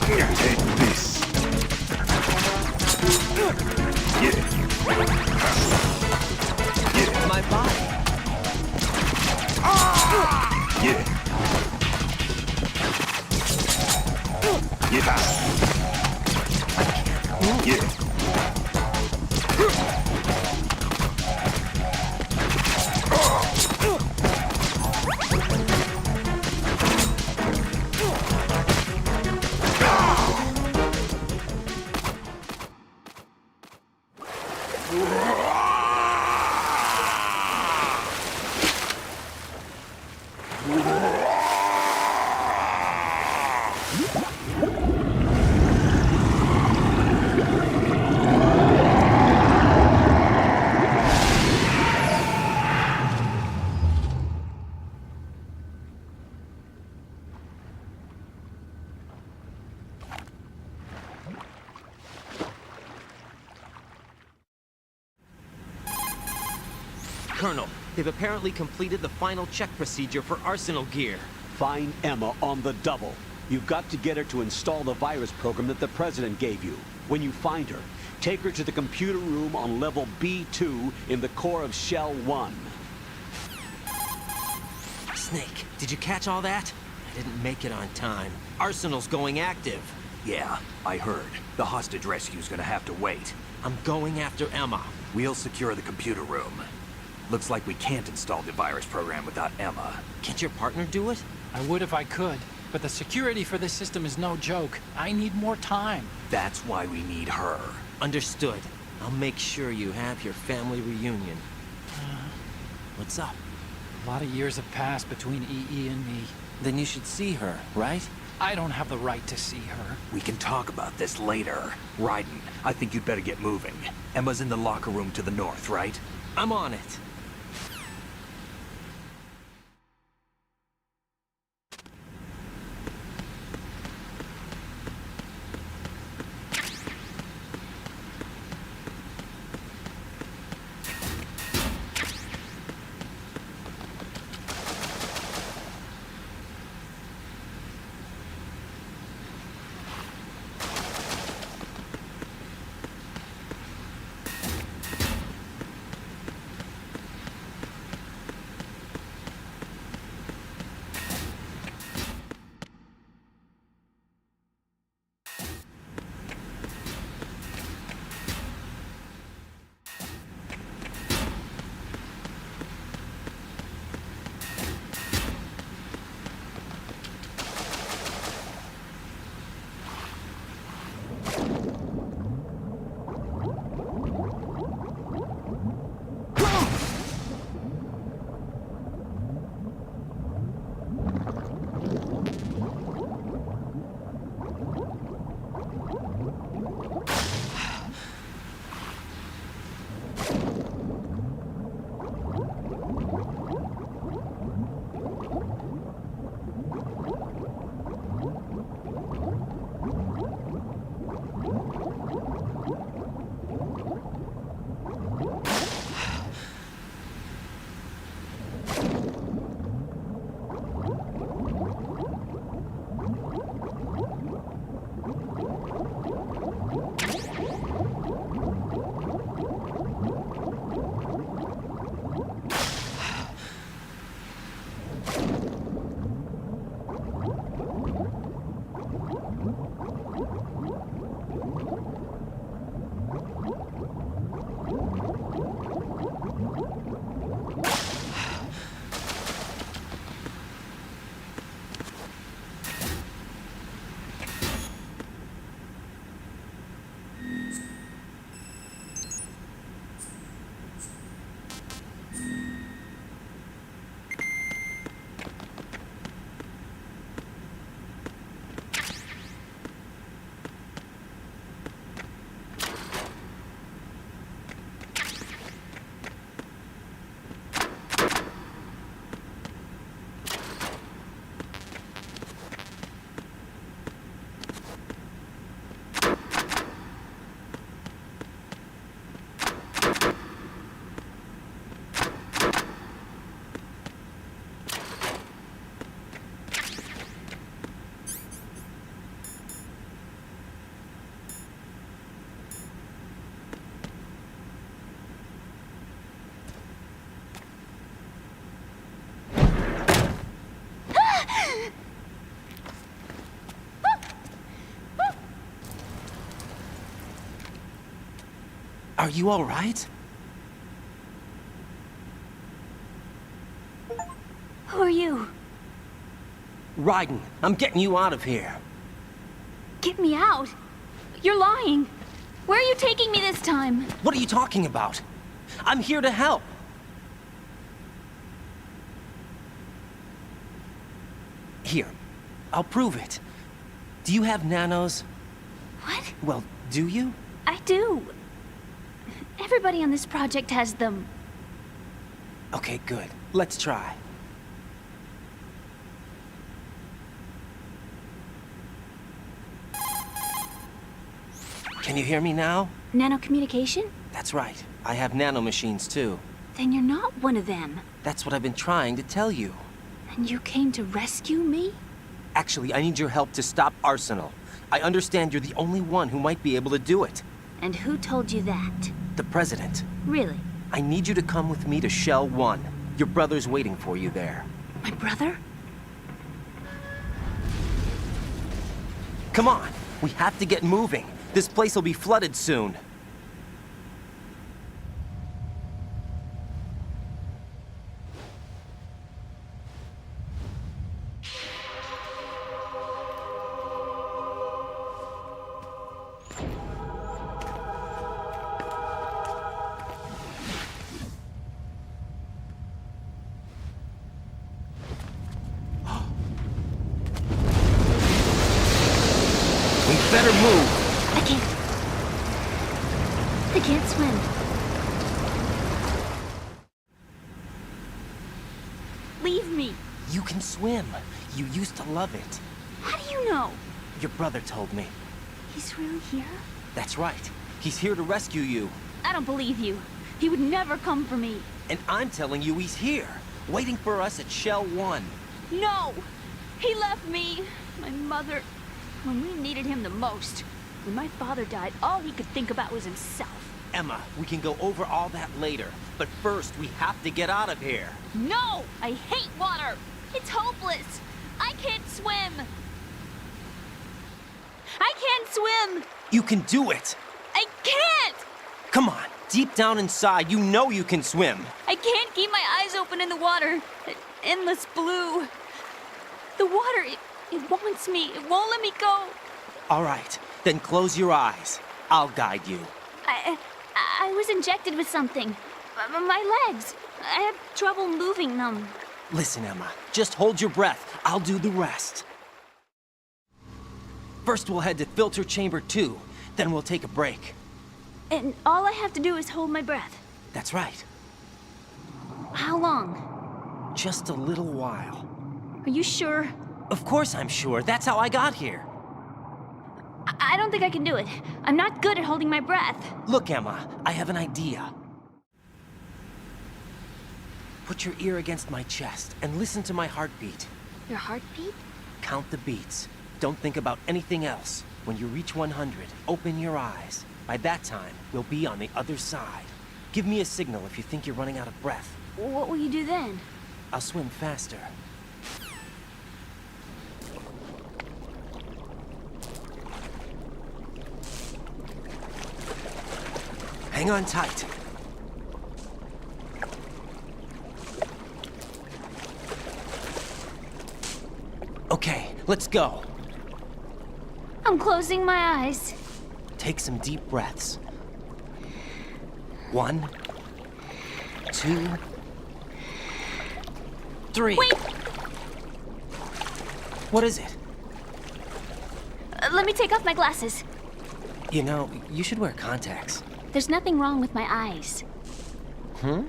Take this. My body. Colonel, they've apparently completed the final check procedure for Arsenal gear. Find Emma on the double. You've got to get her to install the virus program that the President gave you. When you find her, take her to the computer room on level B2 in the core of Shell 1. Snake, did you catch all that? I didn't make it on time. Arsenal's going active. Yeah, I heard. The hostage rescue's gonna have to wait. I'm going after Emma. We'll secure the computer room. Looks like we can't install the virus program without Emma. Can't your partner do it? I would if I could, but the security for this system is no joke. I need more time. That's why we need her. Understood. I'll make sure you have your family reunion. What's up? A lot of years have passed between EE and me. Then you should see her, right? I don't have the right to see her. We can talk about this later. Raiden, I think you'd better get moving. Emma's in the locker room to the north, right? I'm on it. Are you all right? Who are you? Raiden, I'm getting you out of here. Get me out? You're lying. Where are you taking me this time? What are you talking about? I'm here to help. Here, I'll prove it. Do you have nanos? What? Well, do you? I do. Everybody on this project has them. Okay, good. Let's try. Can you hear me now? Nanocommunication? That's right. I have nanomachines too. Then you're not one of them. That's what I've been trying to tell you. And you came to rescue me? Actually, I need your help to stop Arsenal. I understand you're the only one who might be able to do it. And who told you that? The President. Really? I need you to come with me to Shell 1. Your brother's waiting for you there. My brother? Come on! We have to get moving. This place will be flooded soon. We better move! I can't swim. Leave me. You can swim. You used to love it. How do you know? Your brother told me. He's really here? That's right. He's here to rescue you. I don't believe you. He would never come for me. And I'm telling you he's here, waiting for us at Shell 1. No! He left me, my mother, when we needed him the most. When my father died, all he could think about was himself. Emma, we can go over all that later. But first, we have to get out of here. No! I hate water! It's hopeless! I can't swim! I can't swim! You can do it! I can't! Come on, deep down inside, you know you can swim. I can't keep my eyes open in the water. Endless blue. The water, it wants me. It won't let me go. All right, then close your eyes. I'll guide you. I was injected with something. My legs. I have trouble moving them. Listen, Emma, just hold your breath. I'll do the rest. First, we'll head to filter chamber 2. Then we'll take a break. And all I have to do is hold my breath. That's right. How long? Just a little while. Are you sure? Of course I'm sure. That's how I got here. I don't think I can do it. I'm not good at holding my breath. Look, Emma, I have an idea. Put your ear against my chest and listen to my heartbeat. Your heartbeat? Count the beats. Don't think about anything else. When you reach 100, open your eyes. By that time, we'll be on the other side. Give me a signal if you think you're running out of breath. What will you do then? I'll swim faster. Hang on tight. Okay, let's go. I'm closing my eyes. Take some deep breaths. 1, 2, 3. Wait! What is it? Let me take off my glasses. You know, you should wear contacts. There's nothing wrong with my eyes. Hmm?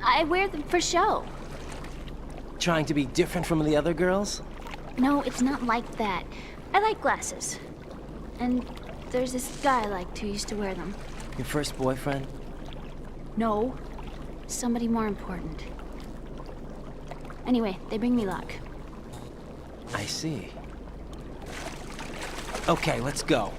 I wear them for show. Trying to be different from the other girls? No, it's not like that. I like glasses. And there's this guy I liked who used to wear them. Your first boyfriend? No. Somebody more important. Anyway, they bring me luck. I see. Okay, let's go.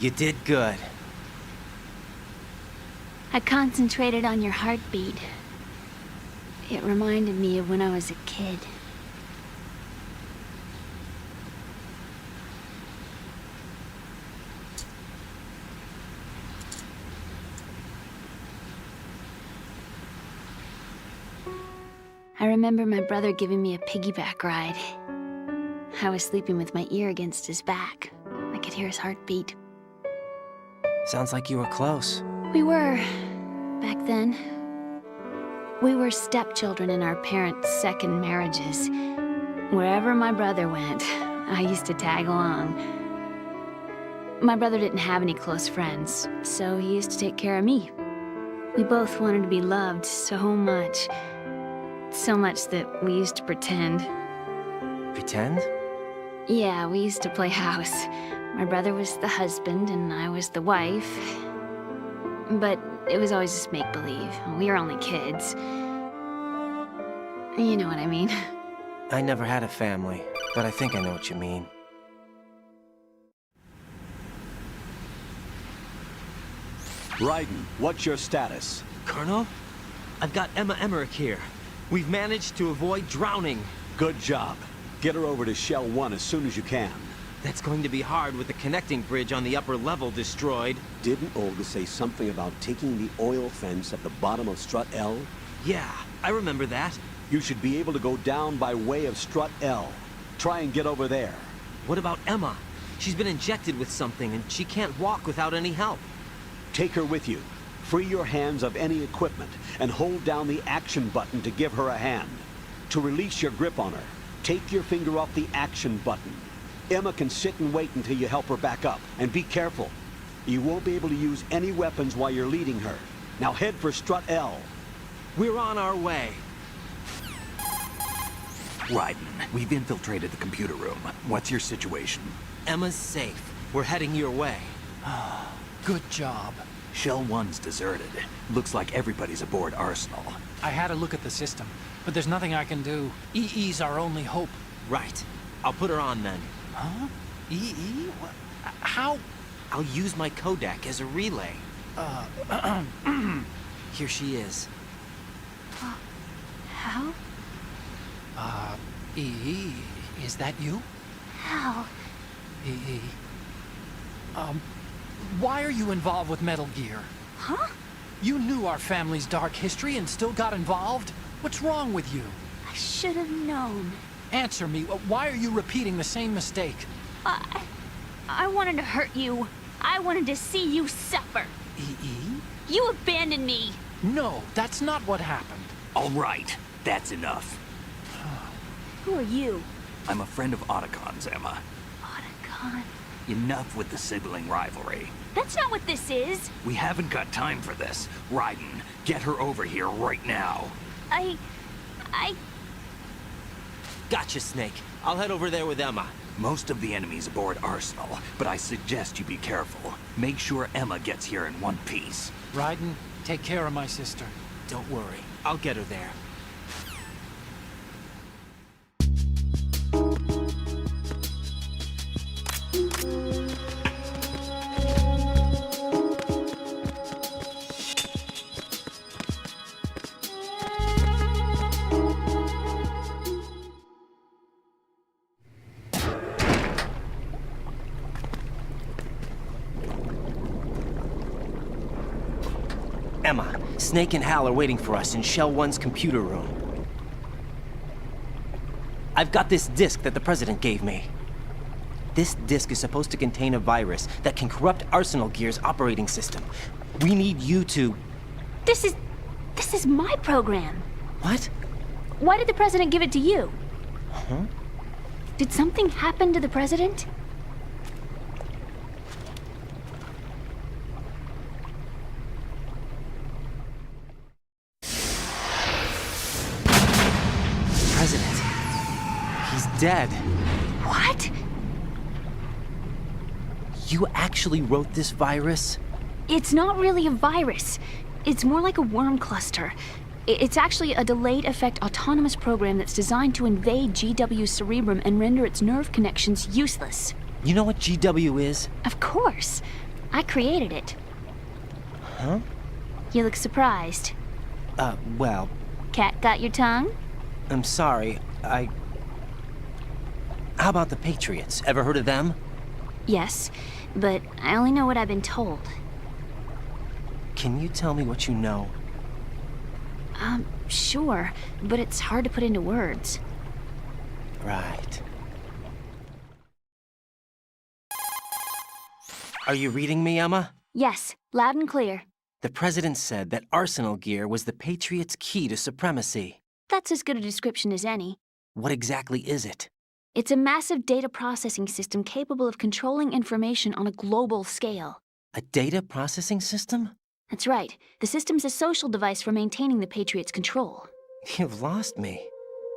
You did good. I concentrated on your heartbeat. It reminded me of when I was a kid. I remember my brother giving me a piggyback ride. I was sleeping with my ear against his back. I could hear his heartbeat. Sounds like you were close. We were, back then. We were stepchildren in our parents' second marriages. Wherever my brother went, I used to tag along. My brother didn't have any close friends, so he used to take care of me. We both wanted to be loved so much. So much that we used to pretend. Pretend? Yeah, we used to play house. My brother was the husband and I was the wife. But it was always just make-believe. We were only kids. You know what I mean. I never had a family, but I think I know what you mean. Raiden, what's your status? Colonel? I've got Emma Emmerich here. We've managed to avoid drowning. Good job. Get her over to Shell 1 as soon as you can. That's going to be hard with the connecting bridge on the upper level destroyed. Didn't Olga say something about taking the oil fence at the bottom of Strut L? Yeah, I remember that. You should be able to go down by way of Strut L. Try and get over there. What about Emma? She's been injected with something and she can't walk without any help. Take her with you. Free your hands of any equipment and hold down the action button to give her a hand. To release your grip on her, take your finger off the action button. Emma can sit and wait until you help her back up. And be careful. You won't be able to use any weapons while you're leading her. Now head for Strut L. We're on our way. Raiden, we've infiltrated the computer room. What's your situation? Emma's safe. We're heading your way. Good job. Shell 1's deserted. Looks like everybody's aboard Arsenal. I had a look at the system, but there's nothing I can do. EE's our only hope. Right. I'll put her on then. Huh? EE? What? How? I'll use my Kodak as a relay. Here she is. How? EE, is that you? How? EE. Why are you involved with Metal Gear? Huh? You knew our family's dark history and still got involved? What's wrong with you? I should have known. Answer me. Why are you repeating the same mistake? I wanted to hurt you. I wanted to see you suffer. EE? You abandoned me. No, that's not what happened. All right, that's enough. Who are you? I'm a friend of Otacon's, Emma. Otacon. Enough with the sibling rivalry. That's not what this is. We haven't got time for this. Raiden, get her over here right now. I... Gotcha, Snake. I'll head over there with Emma. Most of the enemy's aboard Arsenal, but I suggest you be careful. Make sure Emma gets here in one piece. Raiden, take care of my sister. Don't worry. I'll get her there. Emma, Snake and Hal are waiting for us in Shell 1's computer room. I've got this disk that the President gave me. This disk is supposed to contain a virus that can corrupt Arsenal Gear's operating system. We need you to... This is my program. What? Why did the President give it to you? Huh? Did something happen to the President? President. He's dead. What? You actually wrote this virus? It's not really a virus. It's more like a worm cluster. It's actually a delayed effect autonomous program that's designed to invade GW's cerebrum and render its nerve connections useless. You know what GW is? Of course. I created it. Huh? You look surprised. Well, Cat got your tongue? I'm sorry, How about the Patriots? Ever heard of them? Yes, but I only know what I've been told. Can you tell me what you know? Sure, but it's hard to put into words. Right. Are you reading me, Emma? Yes, loud and clear. The President said that Arsenal gear was the Patriots' key to supremacy. That's as good a description as any. What exactly is it? It's a massive data processing system capable of controlling information on a global scale. A data processing system? That's right. The system's a social device for maintaining the Patriots' control. You've lost me.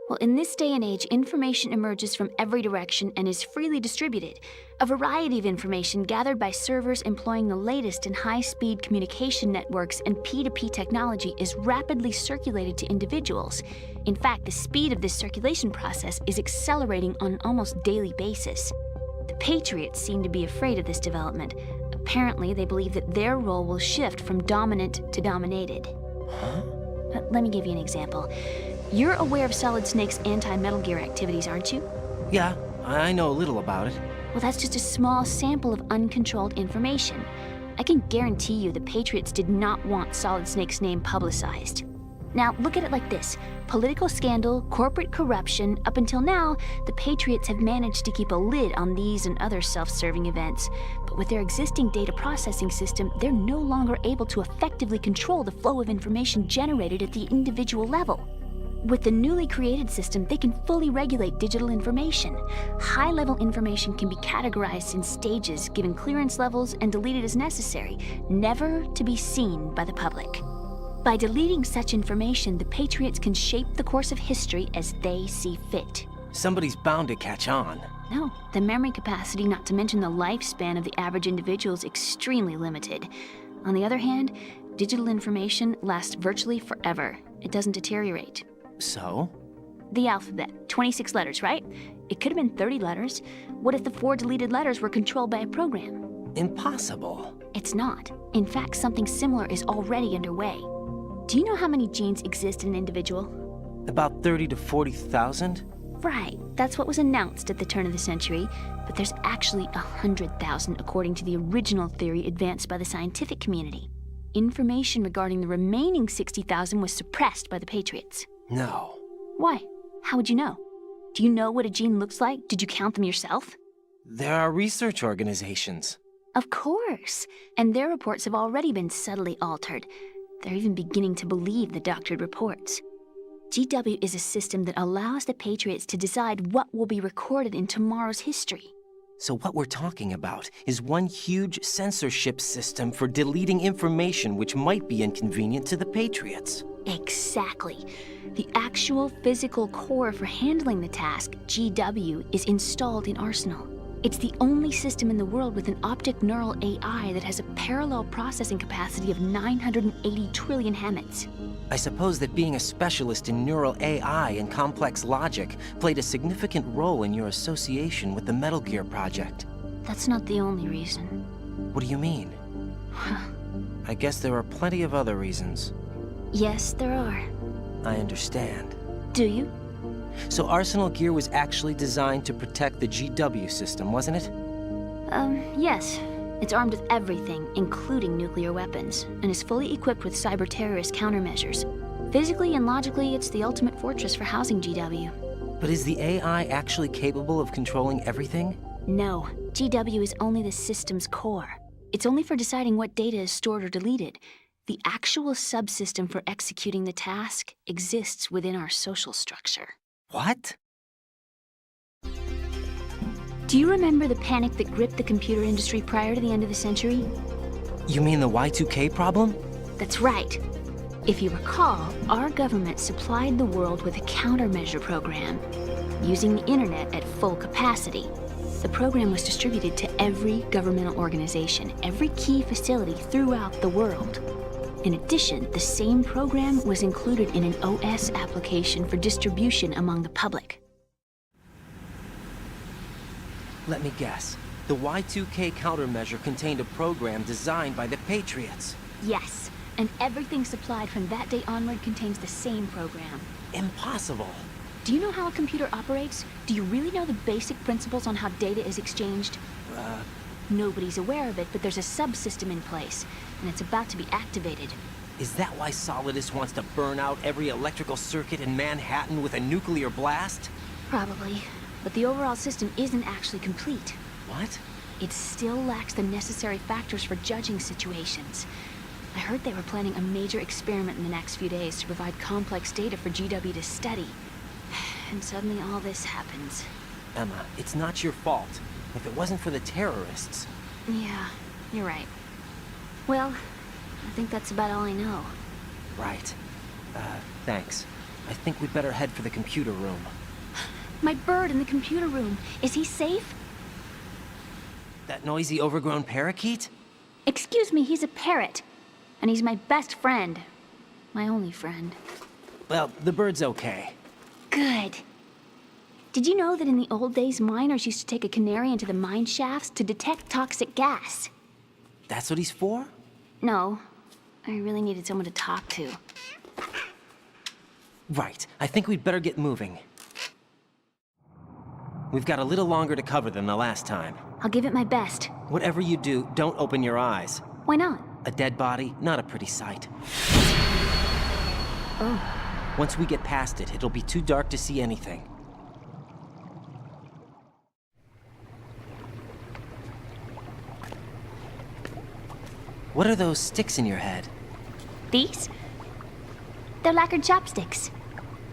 Well, in this day and age, information emerges from every direction and is freely distributed. A variety of information gathered by servers employing the latest in high-speed communication networks and P2P technology is rapidly circulated to individuals. In fact, the speed of this circulation process is accelerating on an almost daily basis. The Patriots seem to be afraid of this development. Apparently, they believe that their role will shift from dominant to dominated. Huh? Let me give you an example. You're aware of Solid Snake's anti-Metal Gear activities, aren't you? Yeah, I know a little about it. Well, that's just a small sample of uncontrolled information. I can guarantee you the Patriots did not want Solid Snake's name publicized. Now, look at it like this. Political scandal, corporate corruption, up until now, the Patriots have managed to keep a lid on these and other self-serving events. But with their existing data processing system, they're no longer able to effectively control the flow of information generated at the individual level. With the newly created system, they can fully regulate digital information. High-level information can be categorized in stages, given clearance levels, and deleted as necessary, never to be seen by the public. By deleting such information, the Patriots can shape the course of history as they see fit. Somebody's bound to catch on. No, the memory capacity, not to mention the lifespan of the average individual, is extremely limited. On the other hand, digital information lasts virtually forever. It doesn't deteriorate. So? The alphabet, 26 letters, right? It could have been 30 letters. What if the 4 deleted letters were controlled by a program? Impossible. It's not. In fact, something similar is already underway. Do you know how many genes exist in an individual? About 30 to 40,000? Right, that's what was announced at the turn of the century, but there's actually 100,000 according to the original theory advanced by the scientific community. Information regarding the remaining 60,000 was suppressed by the Patriots. No. Why? How would you know? Do you know what a gene looks like? Did you count them yourself? There are research organizations. Of course, and their reports have already been subtly altered. They're even beginning to believe the doctored reports. GW is a system that allows the Patriots to decide what will be recorded in tomorrow's history. So what we're talking about is one huge censorship system for deleting information which might be inconvenient to the Patriots. Exactly. The actual physical core for handling the task, GW, is installed in Arsenal. It's the only system in the world with an optic neural AI that has a parallel processing capacity of 980 trillion Hammets. I suppose that being a specialist in neural AI and complex logic played a significant role in your association with the Metal Gear project. That's not the only reason. What do you mean? I guess there are plenty of other reasons. Yes, there are. I understand. Do you? So Arsenal gear was actually designed to protect the GW system, wasn't it? Yes. It's armed with everything, including nuclear weapons, and is fully equipped with cyber-terrorist countermeasures. Physically and logically, it's the ultimate fortress for housing GW. But is the AI actually capable of controlling everything? No. GW is only the system's core. It's only for deciding what data is stored or deleted. The actual subsystem for executing the task exists within our social structure. What? Do you remember the panic that gripped the computer industry prior to the end of the century? You mean the Y2K problem? That's right. If you recall, our government supplied the world with a countermeasure program, using the internet at full capacity. The program was distributed to every governmental organization, every key facility throughout the world. In addition, the same program was included in an OS application for distribution among the public. Let me guess. The Y2K countermeasure contained a program designed by the Patriots. Yes, and everything supplied from that day onward contains the same program. Impossible. Do you know how a computer operates? Do you really know the basic principles on how data is exchanged? Nobody's aware of it, but there's a subsystem in place, and it's about to be activated. Is that why Solidus wants to burn out every electrical circuit in Manhattan with a nuclear blast? Probably, but the overall system isn't actually complete. What? It still lacks the necessary factors for judging situations. I heard they were planning a major experiment in the next few days to provide complex data for GW to study. And suddenly all this happens. Emma, it's not your fault. If it wasn't for the terrorists... Yeah, you're right. Well, I think that's about all I know. Right. Thanks. I think we'd better head for the computer room. My bird in the computer room. Is he safe? That noisy, overgrown parakeet? Excuse me, he's a parrot. And he's my best friend. My only friend. Well, the bird's okay. Good. Did you know that in the old days, miners used to take a canary into the mine shafts to detect toxic gas? That's what he's for? No. I really needed someone to talk to. Right. I think we'd better get moving. We've got a little longer to cover than the last time. I'll give it my best. Whatever you do, don't open your eyes. Why not? A dead body, not a pretty sight. Oh. Once we get past it, it'll be too dark to see anything. What are those sticks in your head? These? They're lacquered chopsticks.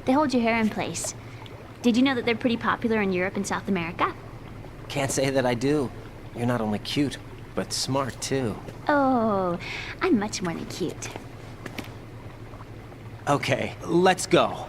They hold your hair in place. Did you know that they're pretty popular in Europe and South America? Can't say that I do. You're not only cute, but smart too. Oh, I'm much more than cute. Okay, let's go.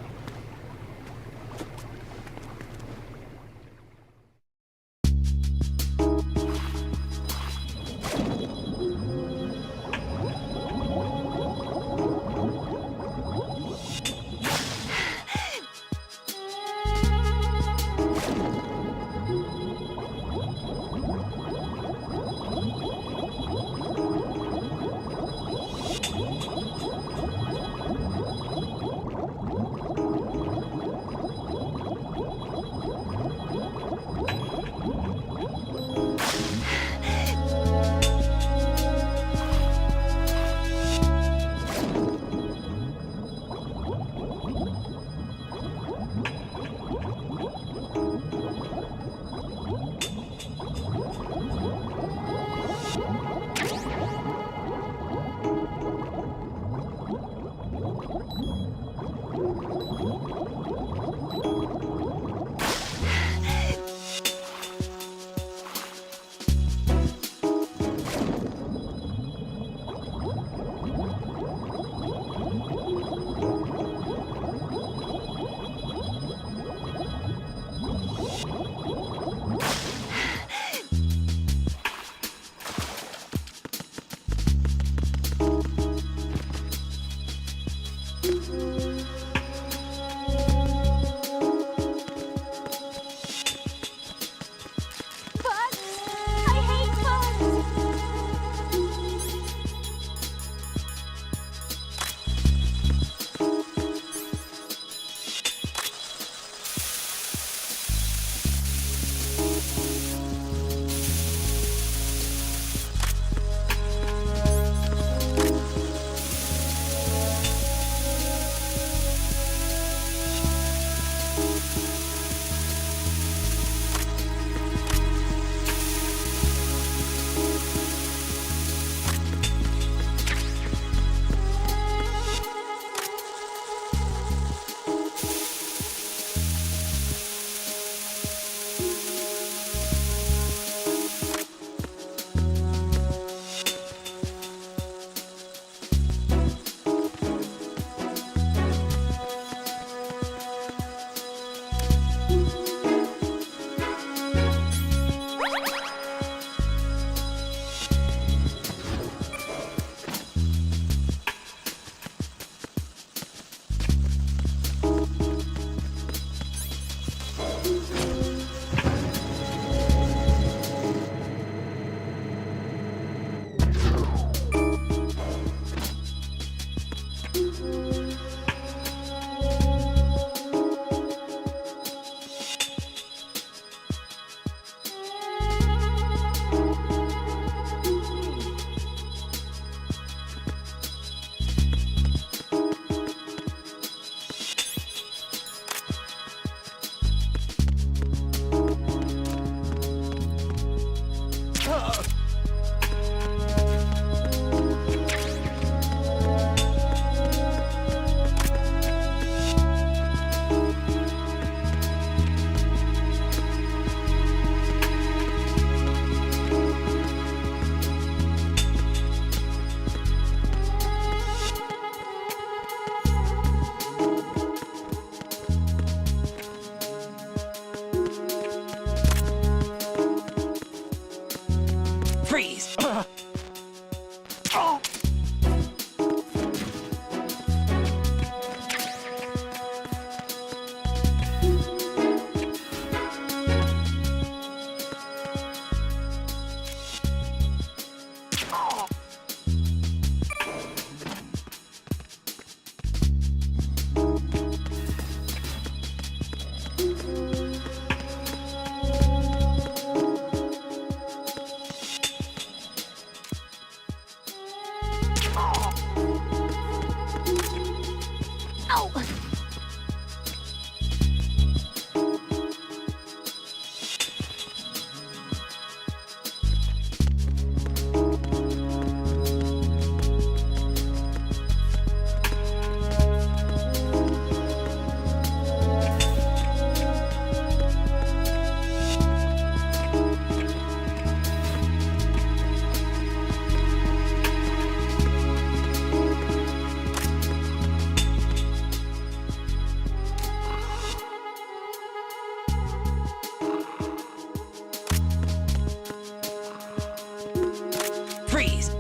Freeze!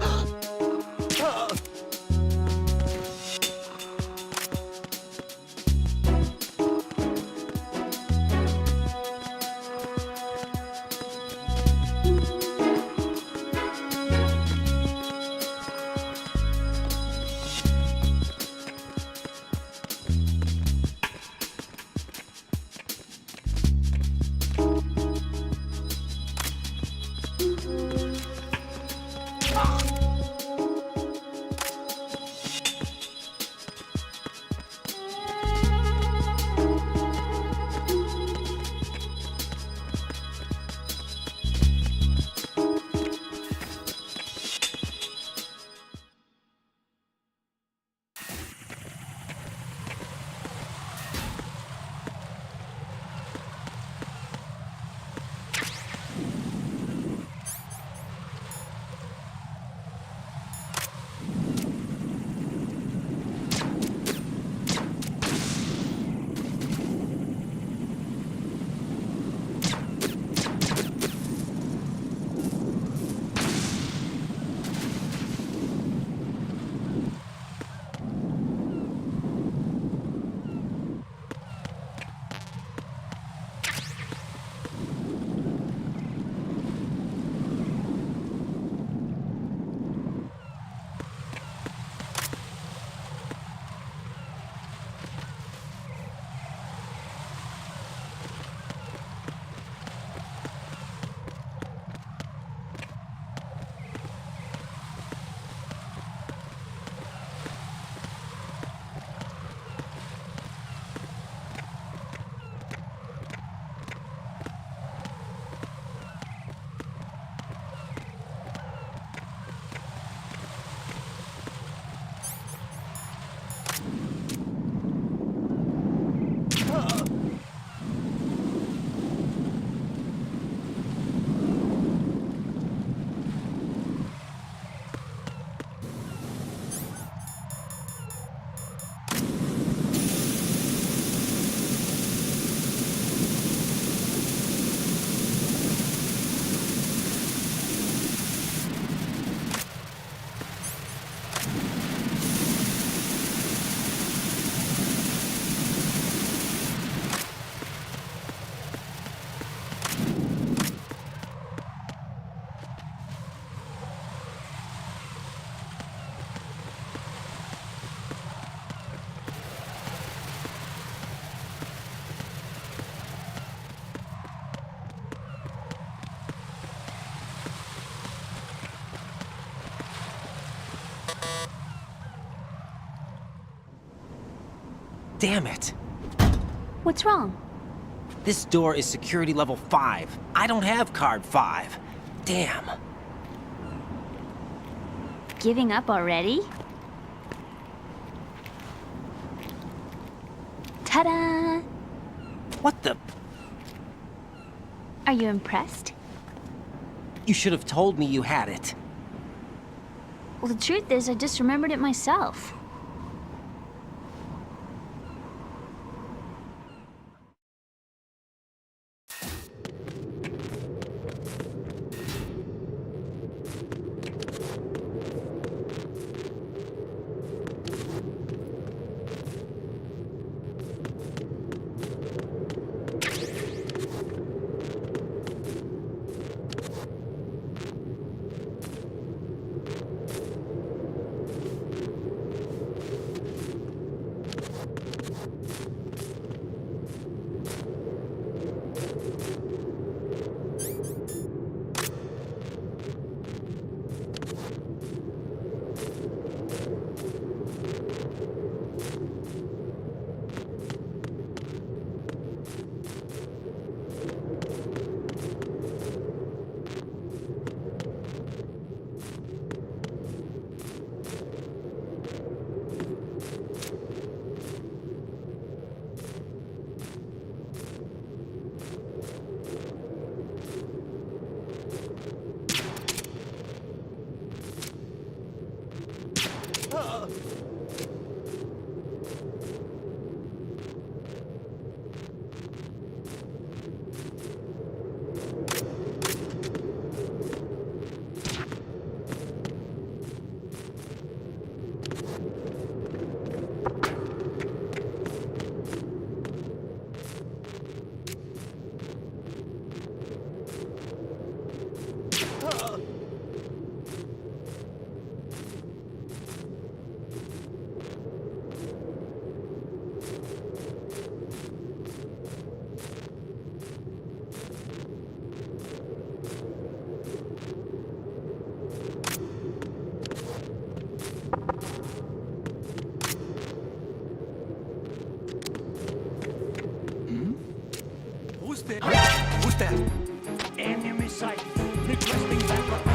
Damn it! What's wrong? This door is security level 5. I don't have card 5. Damn. Giving up already? Ta-da! What the? Are you impressed? You should have told me you had it. Well, the truth is, I just remembered it myself. there? Who's that? Enemy sight. Requesting backup.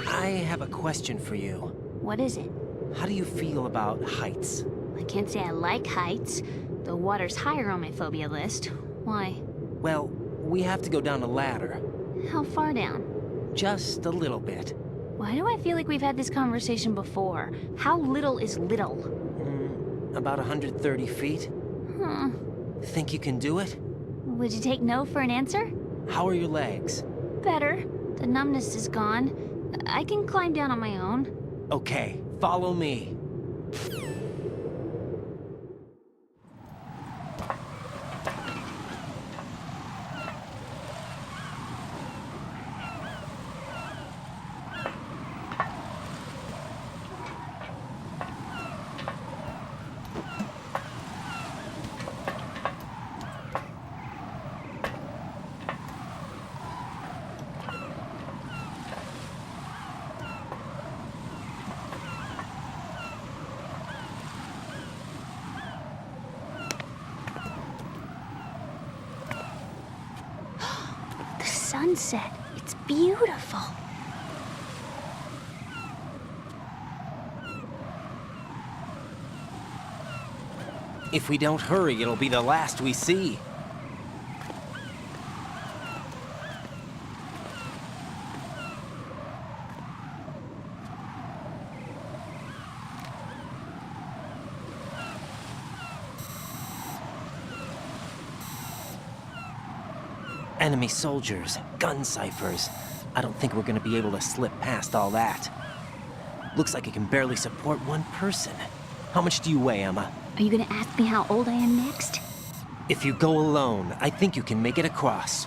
I have a question for you. What is it? How do you feel about heights? I can't say I like heights. The water's higher on my phobia list. Why? Well, we have to go down a ladder. How far down? Just a little bit. Why do I feel like we've had this conversation before? How little is little? About 130 feet. Huh. Think you can do it? Would you take no for an answer? How are your legs? Better. The numbness is gone. I can climb down on my own. Okay, follow me. Sunset. It's beautiful. If we don't hurry, it'll be the last we see. Enemy soldiers, gun ciphers. I don't think we're gonna be able to slip past all that. Looks like it can barely support one person. How much do you weigh, Emma? Are you gonna ask me how old I am next? If you go alone, I think you can make it across.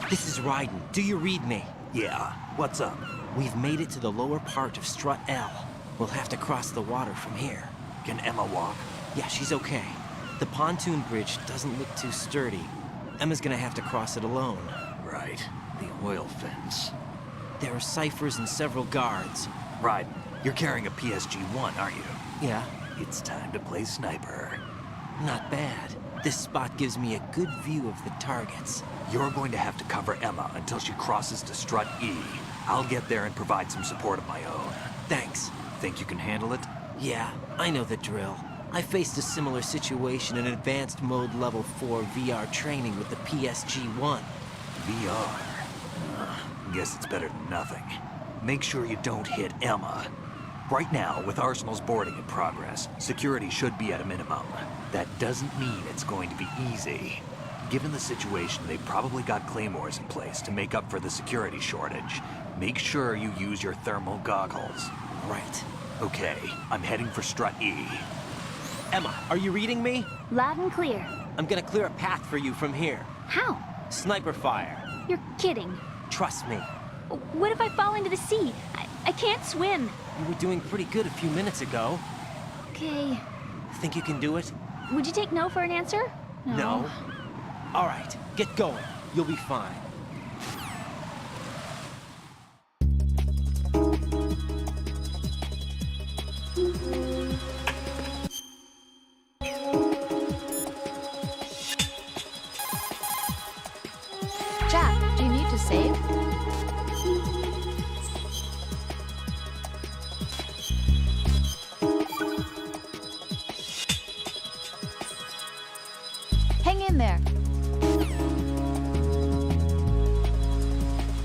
This is Raiden. Do you read me? Yeah, what's up? We've made it to the lower part of Strut L. We'll have to cross the water from here. Can Emma walk? Yeah, she's okay. The pontoon bridge doesn't look too sturdy. Emma's gonna have to cross it alone. Right. The oil fence. There are ciphers and several guards. Raiden, you're carrying a PSG-1, aren't you? Yeah, It's time to play sniper. not bad. This spot gives me a good view of the targets. You're going to have to cover Emma until she crosses to Strut E. I'll get there and provide some support of my own. Thanks. Think you can handle it? Yeah, I know the drill. I faced a similar situation in Advanced Mode Level 4 VR training with the PSG-1. VR? Guess it's better than nothing. Make sure you don't hit Emma. Right now, with Arsenal's boarding in progress, security should be at a minimum. That doesn't mean it's going to be easy. Given the situation, they've probably got claymores in place to make up for the security shortage. Make sure you use your thermal goggles. Right. Okay, I'm heading for Strut E. Emma, are you reading me? Loud and clear. I'm gonna clear a path for you from here. How? Sniper fire. You're kidding. Trust me. What if I fall into the sea? I can't swim. You were doing pretty good a few minutes ago. Okay. Think you can do it? Would you take no for an answer? No. All right, get going. You'll be fine. Jack, do you need to save? Hang in there.